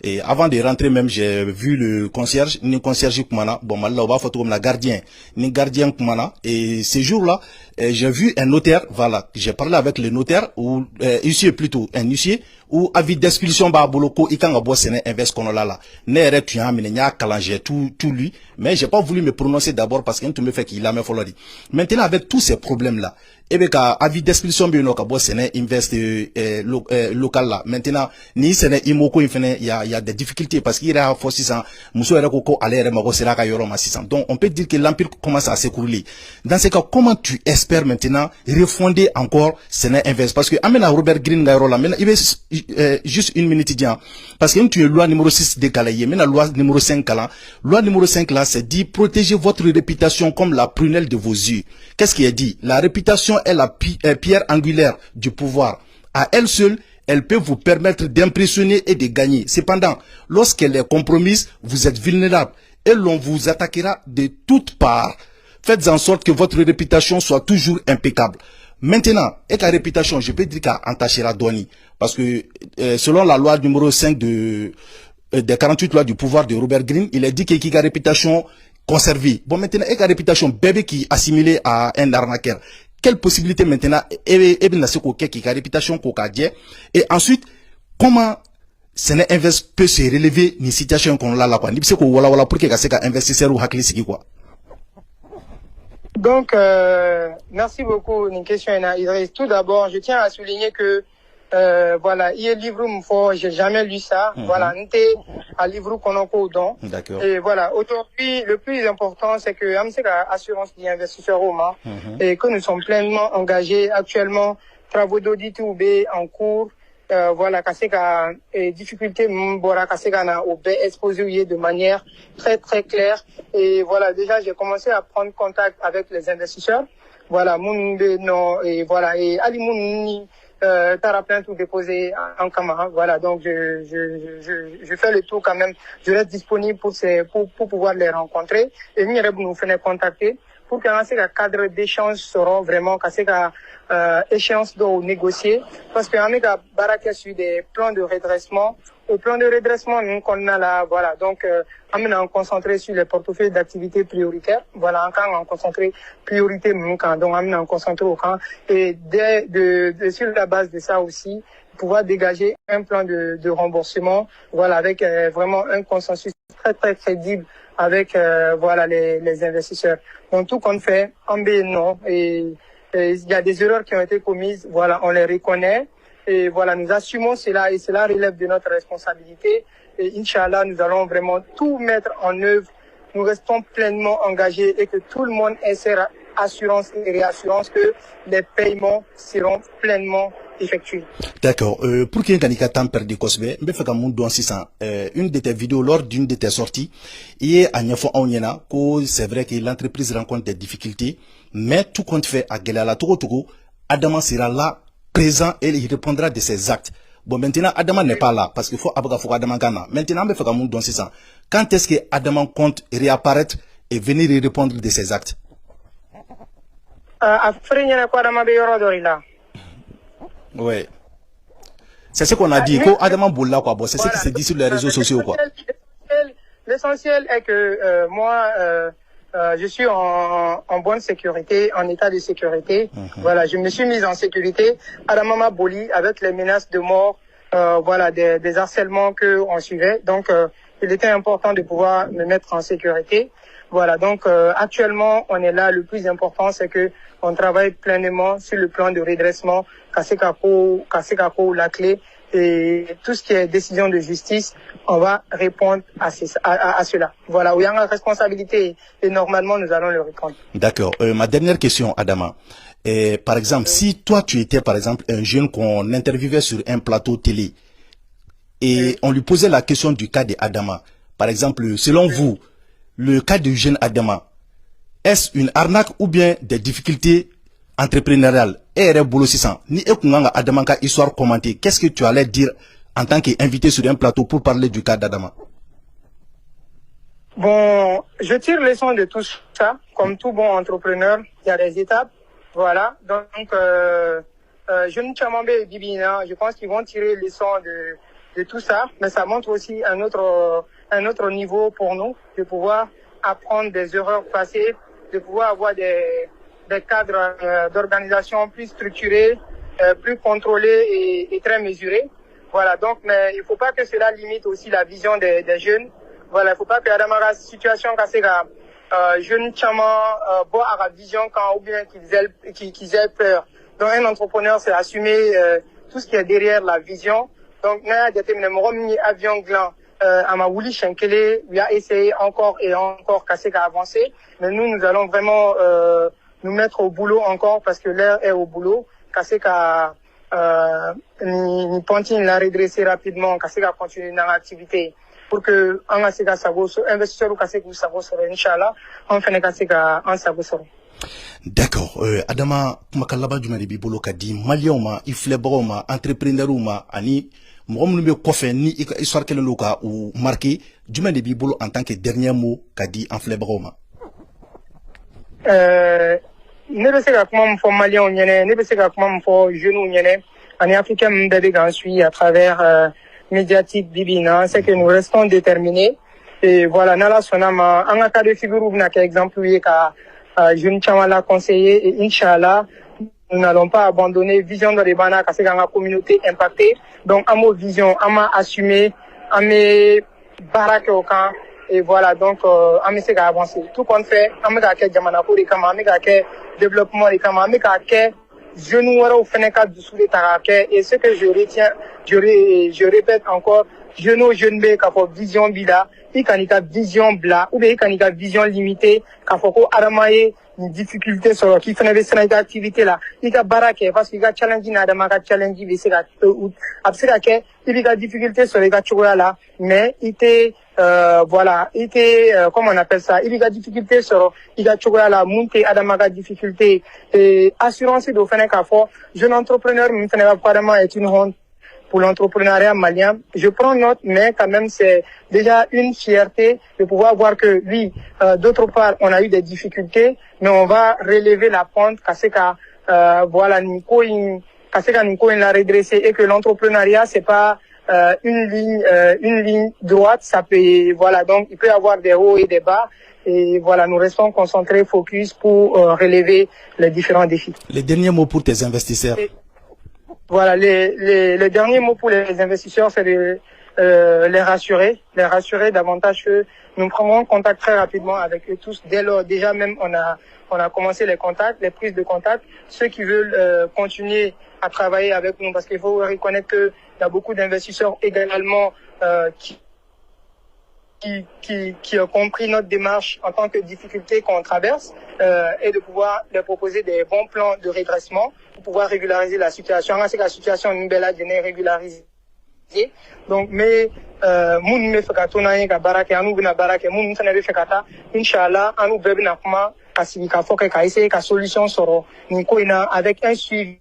et avant de rentrer même, j'ai vu le concierge, ni concierge kumana, bon malala oba photo comme la gardien, ni gardien kumana, et ce jour-là, j'ai vu un notaire, voilà, j'ai parlé avec le notaire, ou huissier plutôt, un huissier, ou avis d'expulsion ba boloko ikanga bo sene invest konola la. Nere tu as nya kalanger tout lui, mais j'ai pas voulu me prononcer d'abord parce qu'il me fait qu'il a me follow. Maintenant avec tous ces problèmes là, ebeka avis d'expulsion bi no ka bo sene invest local là. Maintenant ni sene imoko infene il y a des difficultés parce qu'il y a force 600 muso ere ko aller mako sera ka yoro ma 600. Donc on peut dire que l'empire commence à s'écrouler. Dans ce cas, comment tu espères maintenant refonder encore sene invest parce que amena Robert Green ga yoro là maintenant il veut juste une minute disant parce que tu es loi numéro 6 décalée mais la loi numéro 5 là loi numéro 5 là c'est dit protéger votre réputation comme la prunelle de vos yeux. Qu'est-ce qui est dit? La réputation est la pierre angulaire du pouvoir. À elle seule, elle peut vous permettre d'impressionner et de gagner. Cependant, lorsqu'elle est compromise, vous êtes vulnérable et l'on vous attaquera de toutes parts. faites en sorte que votre réputation soit toujours impeccable. Maintenant, et la réputation, je peux dire qu'à entachera Douani, parce que selon la loi numéro 5 des 48 lois du pouvoir de Robert Greene, il est dit qu'il y a une réputation conservée. Bon, maintenant, et la réputation bébé qui est assimilée à un arnaqueur. Quelle possibilité maintenant, et la réputation et ensuite, comment Séné Invest peut se relever une situation qu'on l'a là quoi. Ni ko wala wala pour que ka investisseur ou hakli sigi quoi. Donc merci beaucoup une question Idriss. Tout d'abord, je tiens à souligner que voilà, il y a livre m'fo, j'ai jamais lu ça. Voilà, n'était à livre konoko don. D'accord. Et voilà, aujourd'hui, le plus important c'est que Amseka assurance d'investisseurs Roma et que nous sommes pleinement engagés actuellement travaux d'audit UB en cours. Voilà, kaseka difficulté mbora kaseka na OB exposé de manière très très claire et voilà déjà j'ai commencé à prendre contact avec les investisseurs. Voilà, mon non et voilà et Ali Mouni t'as plein tout déposé en caméra. Voilà, donc je fais le tour quand même. Je reste disponible pour pouvoir les rencontrer et nous faire contacter pour que le cadre d'échange sera vraiment échéance de négocier parce que on a baraqué sur des plans de redressement. Au plan de redressement, nous qu'on a là, voilà. Donc, on a concentré sur les portefeuilles d'activités prioritaires. Voilà, encore on concentré priorité donc on a concentré au camp et sur la base de ça aussi pouvoir dégager un plan de remboursement. Voilà, avec vraiment un consensus très très crédible avec voilà les investisseurs. Donc tout qu'on fait, en B non et il y a des erreurs qui ont été commises, voilà, on les reconnaît et voilà, nous assumons cela et cela relève de notre responsabilité et Inch'Allah, nous allons vraiment tout mettre en œuvre. Nous restons pleinement engagés et que tout le monde ait ses assurances et réassurances que les paiements seront pleinement effectués. D'accord. Pour qu'il y ait un temps perdu, une de tes vidéos, lors d'une de tes sorties, il y a un info c'est vrai que l'entreprise rencontre des difficultés, mais tout compte fait à Gelala Togo, Adama sera là, présent, et il répondra de ses actes. Bon, maintenant, Adama n'est pas là, parce qu'il faut Adama Ghana. Maintenant, quand est-ce que Adama compte réapparaître et venir y répondre de ses actes? Ouais. C'est ce qu'on a dit. Quoi, Adama Boula, quoi. Bon, c'est ce qui se dit sur les réseaux sociaux, quoi. L'essentiel est que moi, je suis en bonne sécurité, en état de sécurité. Voilà, je me suis mise en sécurité. Adama Boli, avec les menaces de mort, voilà, des harcèlements que on suivait. Donc, il était important de pouvoir me mettre en sécurité. Voilà, donc actuellement, on est là. Le plus important, c'est que on travaille pleinement sur le plan de redressement, Kassekako, la clé, et tout ce qui est décision de justice, on va répondre à cela. Voilà, où il y a une responsabilité et normalement, nous allons le répondre. D'accord. Ma dernière question, Adama. Par exemple, si toi, tu étais, par exemple, un jeune qu'on interviewait sur un plateau télé et on lui posait la question du cas d'Adama, par exemple, selon vous, le cas du jeune Adama, est-ce une arnaque ou bien des difficultés entrepreneuriales? Ni Adama ka histoire commentée, qu'est-ce que tu allais dire en tant qu'invité sur un plateau pour parler du cas d'Adama? Bon, je tire leçon de tout ça. Comme tout bon entrepreneur, il y a des étapes. Voilà. Donc, Jeune Chamambe et Bibina, je pense qu'ils vont tirer leçon de tout ça. Mais ça montre aussi un autre niveau pour nous, de pouvoir apprendre des erreurs passées, de pouvoir avoir des cadres d'organisation plus structurés, plus contrôlés et très mesurés. Voilà, donc, mais il ne faut pas que cela limite aussi la vision des jeunes. Voilà, il ne faut pas que la situation jeunes chama bon à la vision quand ou bien qu'ils aient peur. Donc, un entrepreneur, c'est assumer tout ce qui est derrière la vision. Donc, nous avons déterminé avion gland. Amaouli Shenkele, lui a essayé encore et encore Kaseka avancer, mais nous allons vraiment nous mettre au boulot encore parce que l'air est au boulot. Kaseka ni Pontine l'a redressé rapidement, Kaseka continue dans l'activité pour que en Kaseka Sabo, investisseur ou Kaseka Sabo sera Inch'Allah, on fait Kaseka en Sabo sera. D'accord. Adama, kumakalaba jumani bibolo kadi malioma, ifleboma, entrepreneuruma, ani Mouroum le Kofen ni histoire que le loca ou marqué du même bibolo en tant que dernier mot qu'a dit en Flebroma. ne bɛ se ka kuma min fɔ maliyɛnw ɲɛnɛ ne bɛ se ka kuma min fɔ jeunes ɲɛnɛ ani africains min bɛɛ bɛ k'an suit à travers médiatique bibi in na c'est que nous restons déterminés et voilà n'ala sɔnna ma an ka cas de figure bɛna kɛ exemple ye ka jeunes caman la conseiller et inchallah nous n'allons pas abandonner vision dɔ de b'an na ka se k'an ka communauté impacter donc an b'o vision an m'a assumer an bɛ baara kɛ o kan. Et voilà, donc, on essaie d'avancer. Tout qu'on fait, on met à quel jamana pour les camarades, on met à quel développement des camarades, on met à quel genou ou feneka dessous des taraquets. Et ce que je retiens, je répète encore, genou, jeune bé, qu'a fait vision bila, il y a vision bla, ou bien il y a vision limitée, qu'a fait ko aramaye, une difficulté sur qui fait une activité là. Il y a barake, parce qu'il y a challenge, il y a challenge, il y a absurde, il y a difficulté sur les gars là, mais il était voilà, il était comment on appelle ça, il y a difficulté sur il y a chocolat la monter adamaga difficulté et assurance de faire qu'à fort jeune entrepreneur maintenant apparemment est une honte pour l'entrepreneuriat malien. Je prends note, mais quand même c'est déjà une fierté de pouvoir voir que oui, d'autre part on a eu des difficultés, mais on va relever la pente, Kaseka voilà Nico l'a redressé et que l'entrepreneuriat c'est pas une ligne droite, ça peut, voilà, donc il peut y avoir des hauts et des bas, et voilà, nous restons concentrés, focus pour relever les différents défis. Les derniers mots pour tes investisseurs. Voilà, les derniers mots pour les investisseurs, c'est de les rassurer davantage que nous prendrons contact très rapidement avec eux tous. Dès lors, déjà même, on a commencé les contacts, les prises de contact. Ceux qui veulent continuer à travailler avec nous, parce qu'il faut reconnaître que il y a beaucoup d'investisseurs également qui ont compris notre démarche en tant que difficulté qu'on traverse et de pouvoir leur proposer des bons plans de redressement pour pouvoir régulariser la situation. C'est que la situation est bien régularisée. Donc, mais moun me fekatona ka barake anu bina barake moun mutana be fekata inshallah anu bebe na kuma kasibika foke ka essayer ka solution soro nko ina avec un suivi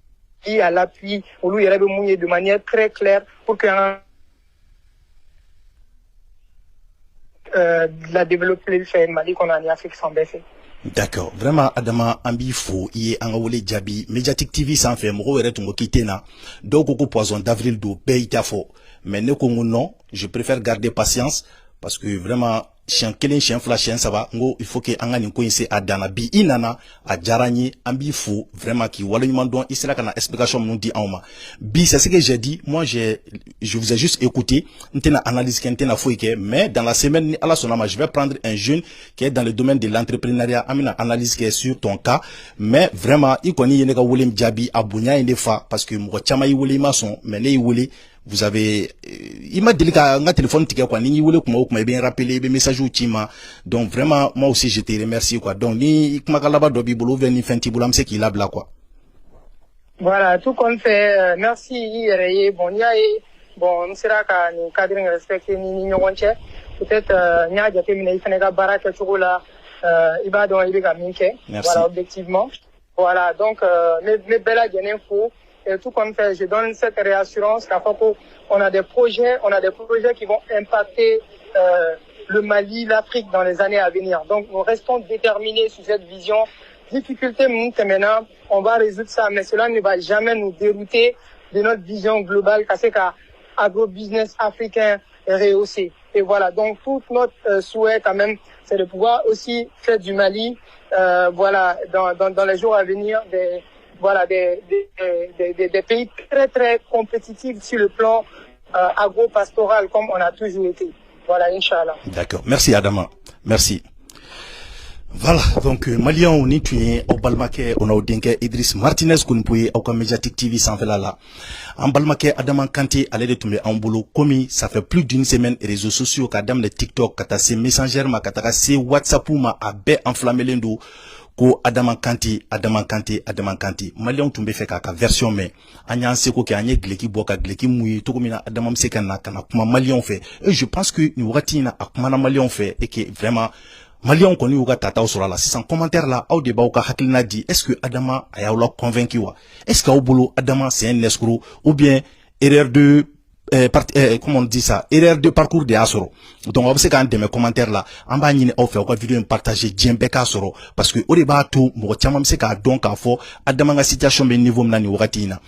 à l'appui ou lui yere be mouiller de manière très claire pour que la développer le fait Mali qu'on a en Afrique sans baisser. D'accord, vraiment Adama ambi fo iye anga wole jabi Mediatic TV sans fait mo were tungo kitena donc ko poison d'avril do beita fo mais ne ko non je préfère garder patience parce que vraiment chien kelen chien flash chien ça va ngo il faut que anga ni ko inse adana bi inana a jarani ambi fo vraiment qui wala nyman don isela kana explication nous dit en ma bi c'est ce que j'ai dit moi je vous ai juste écouté ntena analyse ntena fo ike mais dans la semaine à la sonama je vais prendre un jeune qui est dans le domaine de l'entrepreneuriat amina analyse qui est sur ton cas mais vraiment il connaît yeneka wolem jabi abunya indefa parce que mo chama yi wole mason mais ne yi wole vous avez il m'a dit que téléphone ticket quoi ni wole kuma bien rappeler be message ou tima donc vraiment moi aussi je te remercie quoi donc ni kuma kalaba do bibolo veni fenti bulam c'est qu'il a bla quoi voilà tout qu'on fait merci Ireye bon bon sera ka ni cadre respecté ni nyonche peut-être nya jate mina ifenega baraka chokola iba don ibega minke voilà objectivement voilà donc mes belles infos. Et tout comme fait, je donne cette réassurance qu'à propos, on a des projets qui vont impacter le Mali, l'Afrique dans les années à venir. Donc nous restons déterminés sur cette vision. Difficulté maintenant, on va résoudre ça, mais cela ne va jamais nous dérouter de notre vision globale, c'est qu'à agro-business africain rehaussé. Et voilà, donc tout notre souhait quand même, c'est de pouvoir aussi faire du Mali, voilà, dans les jours à venir, des pays très très compétitifs sur le plan agro-pastoral comme on a toujours été. Voilà, Inch'Allah. D'accord. Merci Adama. Merci. Voilà, donc Malien on est tué au Balmaké, on a au Denke Idriss Martinez qu'on peut au Mediatic TV sans faire là. En Balmaké, Adama Kanté allait de tomber en boulot commis, ça fait plus d'une semaine réseaux sociaux qu'Adam le TikTok, kata se Messenger ma kata se WhatsApp ma abe enflammé l'endo. Ko Adama Kanté Malien tumbe fait ka version mais anya seko ke anye gleki boka gleki muyi to komina Adama mseka na kana kuma Malien fait et je pense que ni wakati na akuma na Malien fait et que vraiment Malien koni uga tata sur la 600 commentaires là au débat uka hakilina dit est-ce que Adama a yaoula convaincu wa est-ce que au boulot Adama c'est un escroc ou bien erreur de comment on dit ça, erreur de parcours de Asoro. Donc on va se quand des commentaires là, en bas ni offre quoi vidéo partager djembe ka soro parce que au débat tout mo chama se ka donc à fo adamanga situation be niveau mnani wakati ina.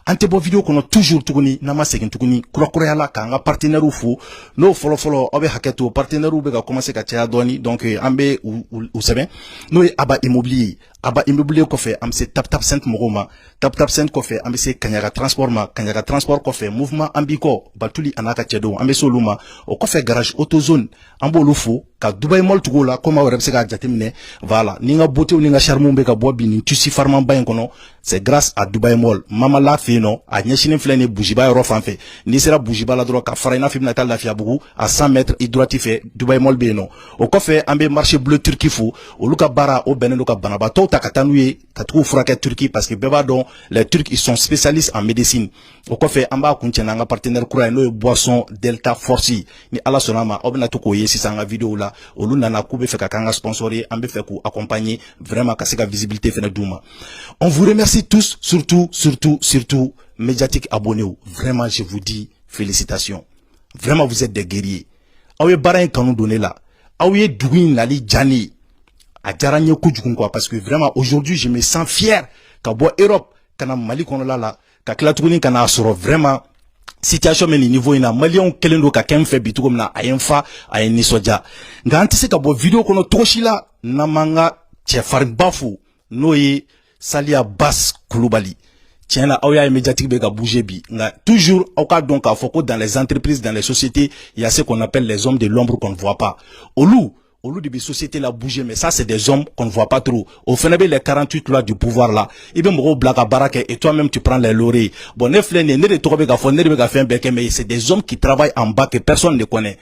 Ante bo vidéo kono toujours tuguni na ma segin tuguni kura kura la ka nga partenaire fu no follow obe haketo partenaire be ka commencer ka tia doni donc ambe ou savez no aba immobilier ko fe am se tap cent mogoma tap cent ko fe am se kanyaga transport ko fe mouvement ambiko batuli anaka chedo ambe soluma o ko fe garage autozone ambo lufu ka Dubai Mall tugo la comme on se ka jatemine voilà ninga beauté ninga charme be ka bobi ni tusi farman bayen kono c'est grâce à Dubai Mall mama la fino a nyeshine flene bujiba ro fanfe ni sera bujiba la droit ka farina fim natal la fia bugu à 100 mètres hydroatif Dubai Mall beno o ko fe ambe marché bleu turki fu o luka bara o benendo ka banaba to takatanuye ka tugo furaka Turquie parce que beba don les Turcs ils sont spécialistes en médecine o ko fe amba kunchena nga partenaire kura no boisson Delta Force ni ala sonama obna to ko yesi sanga vidéo la olu nana kube fe ka kanga sponsorer ambe fe ku accompagner vraiment ka seka visibilité fena duma. On vous remercie tous, surtout médiatique abonnés. Vraiment je vous dis félicitations. Vraiment vous êtes des guerriers. Awe bara kanu donné là. Awe douin nali jani. A jaranye kujukun quoi parce que vraiment aujourd'hui je me sens fier ka bo Europe kana Mali kono la ka klatuguni kana asoro vraiment situation meni niveau ina Malion kelendo ka kemfe bitu comme na ayenfa ayeni soja nga antise ka bo vidéo kono toshila na manga chefar bafu noye Salia Bass Koulibaly tiens là oya médiatique be ka bouger bi nga toujours au cas donc à foko dans les entreprises dans les sociétés il y a ce qu'on appelle les hommes de l'ombre qu'on ne voit pas au lieu de sociétés là bouger mais ça c'est des hommes qu'on ne voit pas trop au final les 48 lois du pouvoir là et bien mo blaga baraka et toi-même tu prends les lauriers bon ne flene ne de tobe ga fo ne de ga faire bec mais c'est des hommes qui travaillent en bas que personne ne connaît.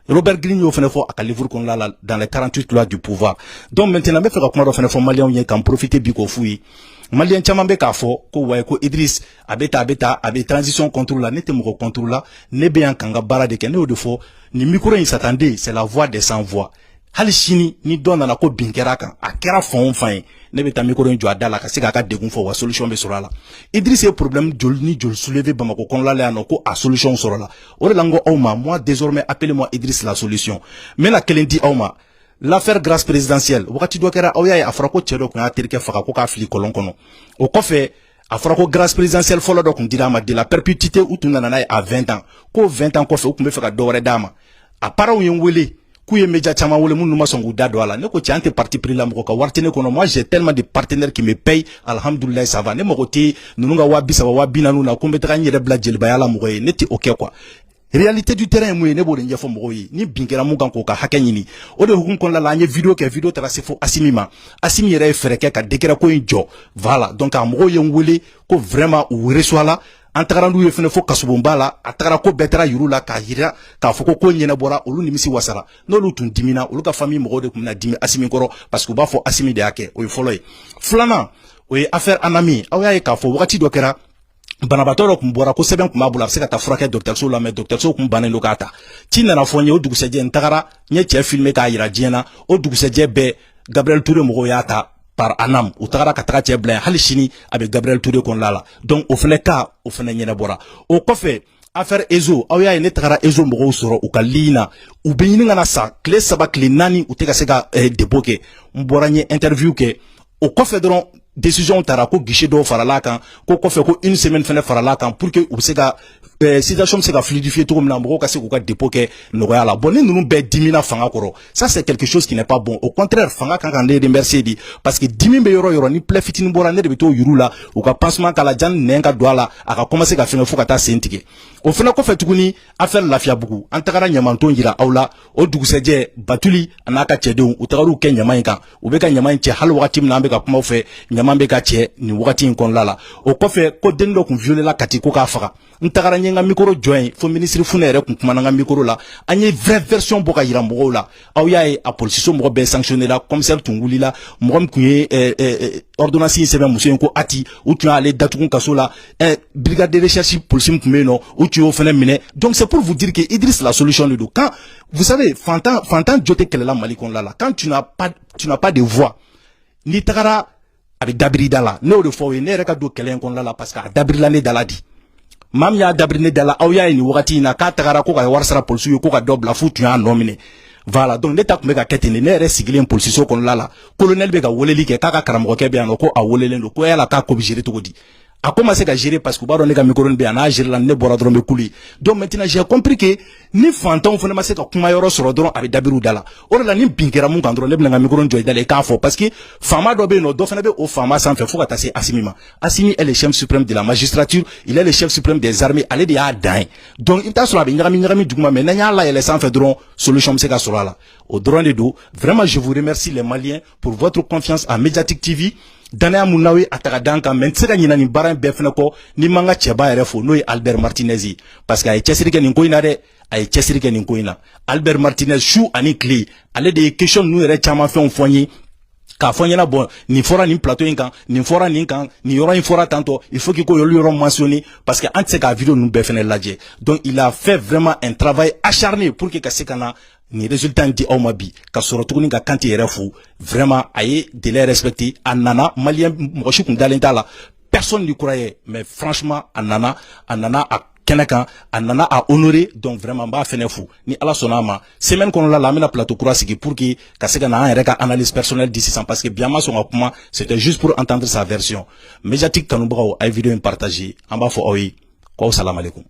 Robert Greene au final à livre qu'on là dans les 48 lois du pouvoir donc maintenant me fait comment au final malien on kan profiter biko fui malien chama be ka fo ko way ko Idriss abeta transition contrôle là nete mo contrôle là ne be en kanga bara de ken de fo ni micro il s'attendait c'est la voix des sans voix hali shini ni donna na ko binkera kan akera fon fan ne be ta micro njo adala ka sika ka degun fo wa solution be sura la Idriss e problème jol soulever bamako kon la le ko a solution sura la o lango awma moi désormais appelez-moi Idriss la solution mais la kelendi awma l'affaire grâce présidentielle wakati do kera awya afra ko chedo ko atirke faka ko ka fli kolon kono o ko fe afra ko grâce présidentielle folo do ko dira ma de la perpétuité ou tunana na à 20 ans ko 20 ans ko fe ko me faka do wore dama a para o yenwele kuye media chama wole mun numa songu dado ala ne ko ci ante parti pris la moko ka wartene kono moi j'ai tellement de partenaires qui me payent alhamdoulillah ça va ne moko ti nununga wabi sa wabi nanu na ko mbetaka nyere bla jeli bayala moko ne ti ok quoi réalité du terrain moye ne bolen yefo moko yi ni binkera mun kan ko ka hakanyini o de hukun kon la anye vidéo tara se fo asimi yere freke ka dekera ko injo voilà donc a moko yengwele ko vraiment ou reçoit là antagarandu ye fene fo kasubomba la atagara ko betara yurula ka hira ka foko ko nyena bora olu nimisi wasara no lu tun dimina olu ka famille mo de kumna dimi asimi koro parce que ba fo asimi de ake o foloy flana o affaire anami awya ka fo wakati do kera banabatoro kumbora ko seben kuma bula se ka ta frake docteur so la mais docteur so kum banelo kata tina na fonye o dugusije ntagara nye che filmer ka yira jena o dugusije be Gabriel Touré mo yata par anam utagara kataka chebla hali shini avec Gabriel Touré kon lala donc au fleka au fene nyena bora o kofe affaire ezo awya ne tagara ezo mo soro u kalina u benyina na sa clé saba clé nani uteka seka deboke mbora nye interview ke o kofe dron décision tara ko guichet do farala kan ko kofe ko une semaine fene farala kan pour que u seka situation se ka fluidifier tout comme na moko ka se ko ka dépoke no yala bon ni nunu be dimina fanga koro ça c'est quelque chose qui n'est pas bon au contraire fanga kan kan de remercier di parce que dimi be yoro ni ple fitini bora ne de beto yurula o ka pansement kala jan nenga douala aka commencer ka fene fo ka ta sentike o fena ko fetukuni affaire lafia bugu antakara nyamanto ngira awla o duguseje batuli anaka chedon utagaru ke nyamai kan o be ka nyamai che hal wakati mna be ka kuma fe nyamambe ka che ni wakati kon lala o ko fe ko dendo kun violer la kati ko ka faka ntakara nga micro join fo ministre funere kun kuma nga micro la anye vraie version boka yira mbo la aw yae a police so mbo be sanctionner la commissaire tunguli la mbo mkunye ordonnance sebe muso ko ati ou tu aller datukun kaso la brigade de recherche police mkumeno ou tu au phénomène donc c'est pour vous dire que Idriss la solution de quand vous savez fantan jote kelela malikon la quand tu n'as pas de voix ni tagara avec Dabiri dala ne o de fo ne reka do kelen kon la parce que Dabiri la ne dala di mam ya dabrine dala aw ya ni wakati na ka tagara ko ka warsara polisi ko ka dobla futu ya nomine voilà donc ne ta kun bɛ ka kɛ ten de ne yɛrɛ sigilen polisiso kɔnɔla la colonel bɛ ka weleli kɛ k'a ka karamɔgɔkɛ bɛ yan nɔ ko a welelen don ko yala k'a ko bɛ gérer cogo di a ko ma se ka gérer parce que u b'a dɔn ne ka micro bɛ yan n'a gérer la ne bɔra dɔrɔn bɛ kuli donc maintenant j'ai compris que ni fantanw fana ma se ka kuma yɔrɔ sɔrɔ dɔrɔn a bɛ dabiriw da la o de la ni bin kɛra mun kan dɔrɔn ne bɛna n ka micro jɔ i da la i k'a fɔ parce que faama dɔ bɛ yen nɔ dɔ fana bɛ o faama sanfɛ fo ka taa se Assimi ma Assimi est le chef suprême de la magistrature il est le chef suprême des armées ale de y'a dan ye donc i bɛ taa sɔrɔ a bɛ ɲagami duguma mais n'an y'a layɛlɛ sanfɛ dɔrɔn solution bɛ se ka sɔrɔ a la o dɔrɔn de don vraiment je vous remercie les Maliens pour votre confiance à Mediatic TV danaya mun n'aw ye a taga d'an kan mais n tɛ se ka ɲinɛ nin baara in bɛɛ fɛnɛ kɔ ni ma n ka cɛba yɛrɛ fo n'o ye Albert Martinez ye parce que a ye cɛsiri kɛ nin ko in na dɛ a ye cɛsiri kɛ nin ko in na Albert Martinez su ani tile ale de ye question ninnu yɛrɛ caman fɛnw fɔ n ye k'a fɔ n ɲɛna bon nin fɔra nin plateau in kan nin fɔra nin kan nin yɔrɔ in fɔra tantɔ il faut qu'il ko olu yɔrɔ mentionner parce que an tɛ se k'a vidéo ninnu bɛɛ fɛnɛ lajɛ donc il a fait vraiment un travail acharné pour que ka se ka na ni résultat in di aw ma bi ka sɔrɔ tuguni ka Kanté yɛrɛ fo vraiment a ye délai respecté a nana malien mɔgɔ si kun dalen t'a la personne n'y croyait mais franchement a nana a kɛnɛ kan a nana a honorer donc vraiment n b'a fɛnɛ fo ni Ala sɔnna a ma semaine kɔnɔla la an bɛna plateau kura sigi pour que ka se ka na an yɛrɛ ka analyse personnelle di sisan parce que bi an ma sɔn ka kuma c'était juste pour entendre sa version Mediatic kanubagaw a ye vidéo in partager an b'a fɔ aw ye k'aw salamalekum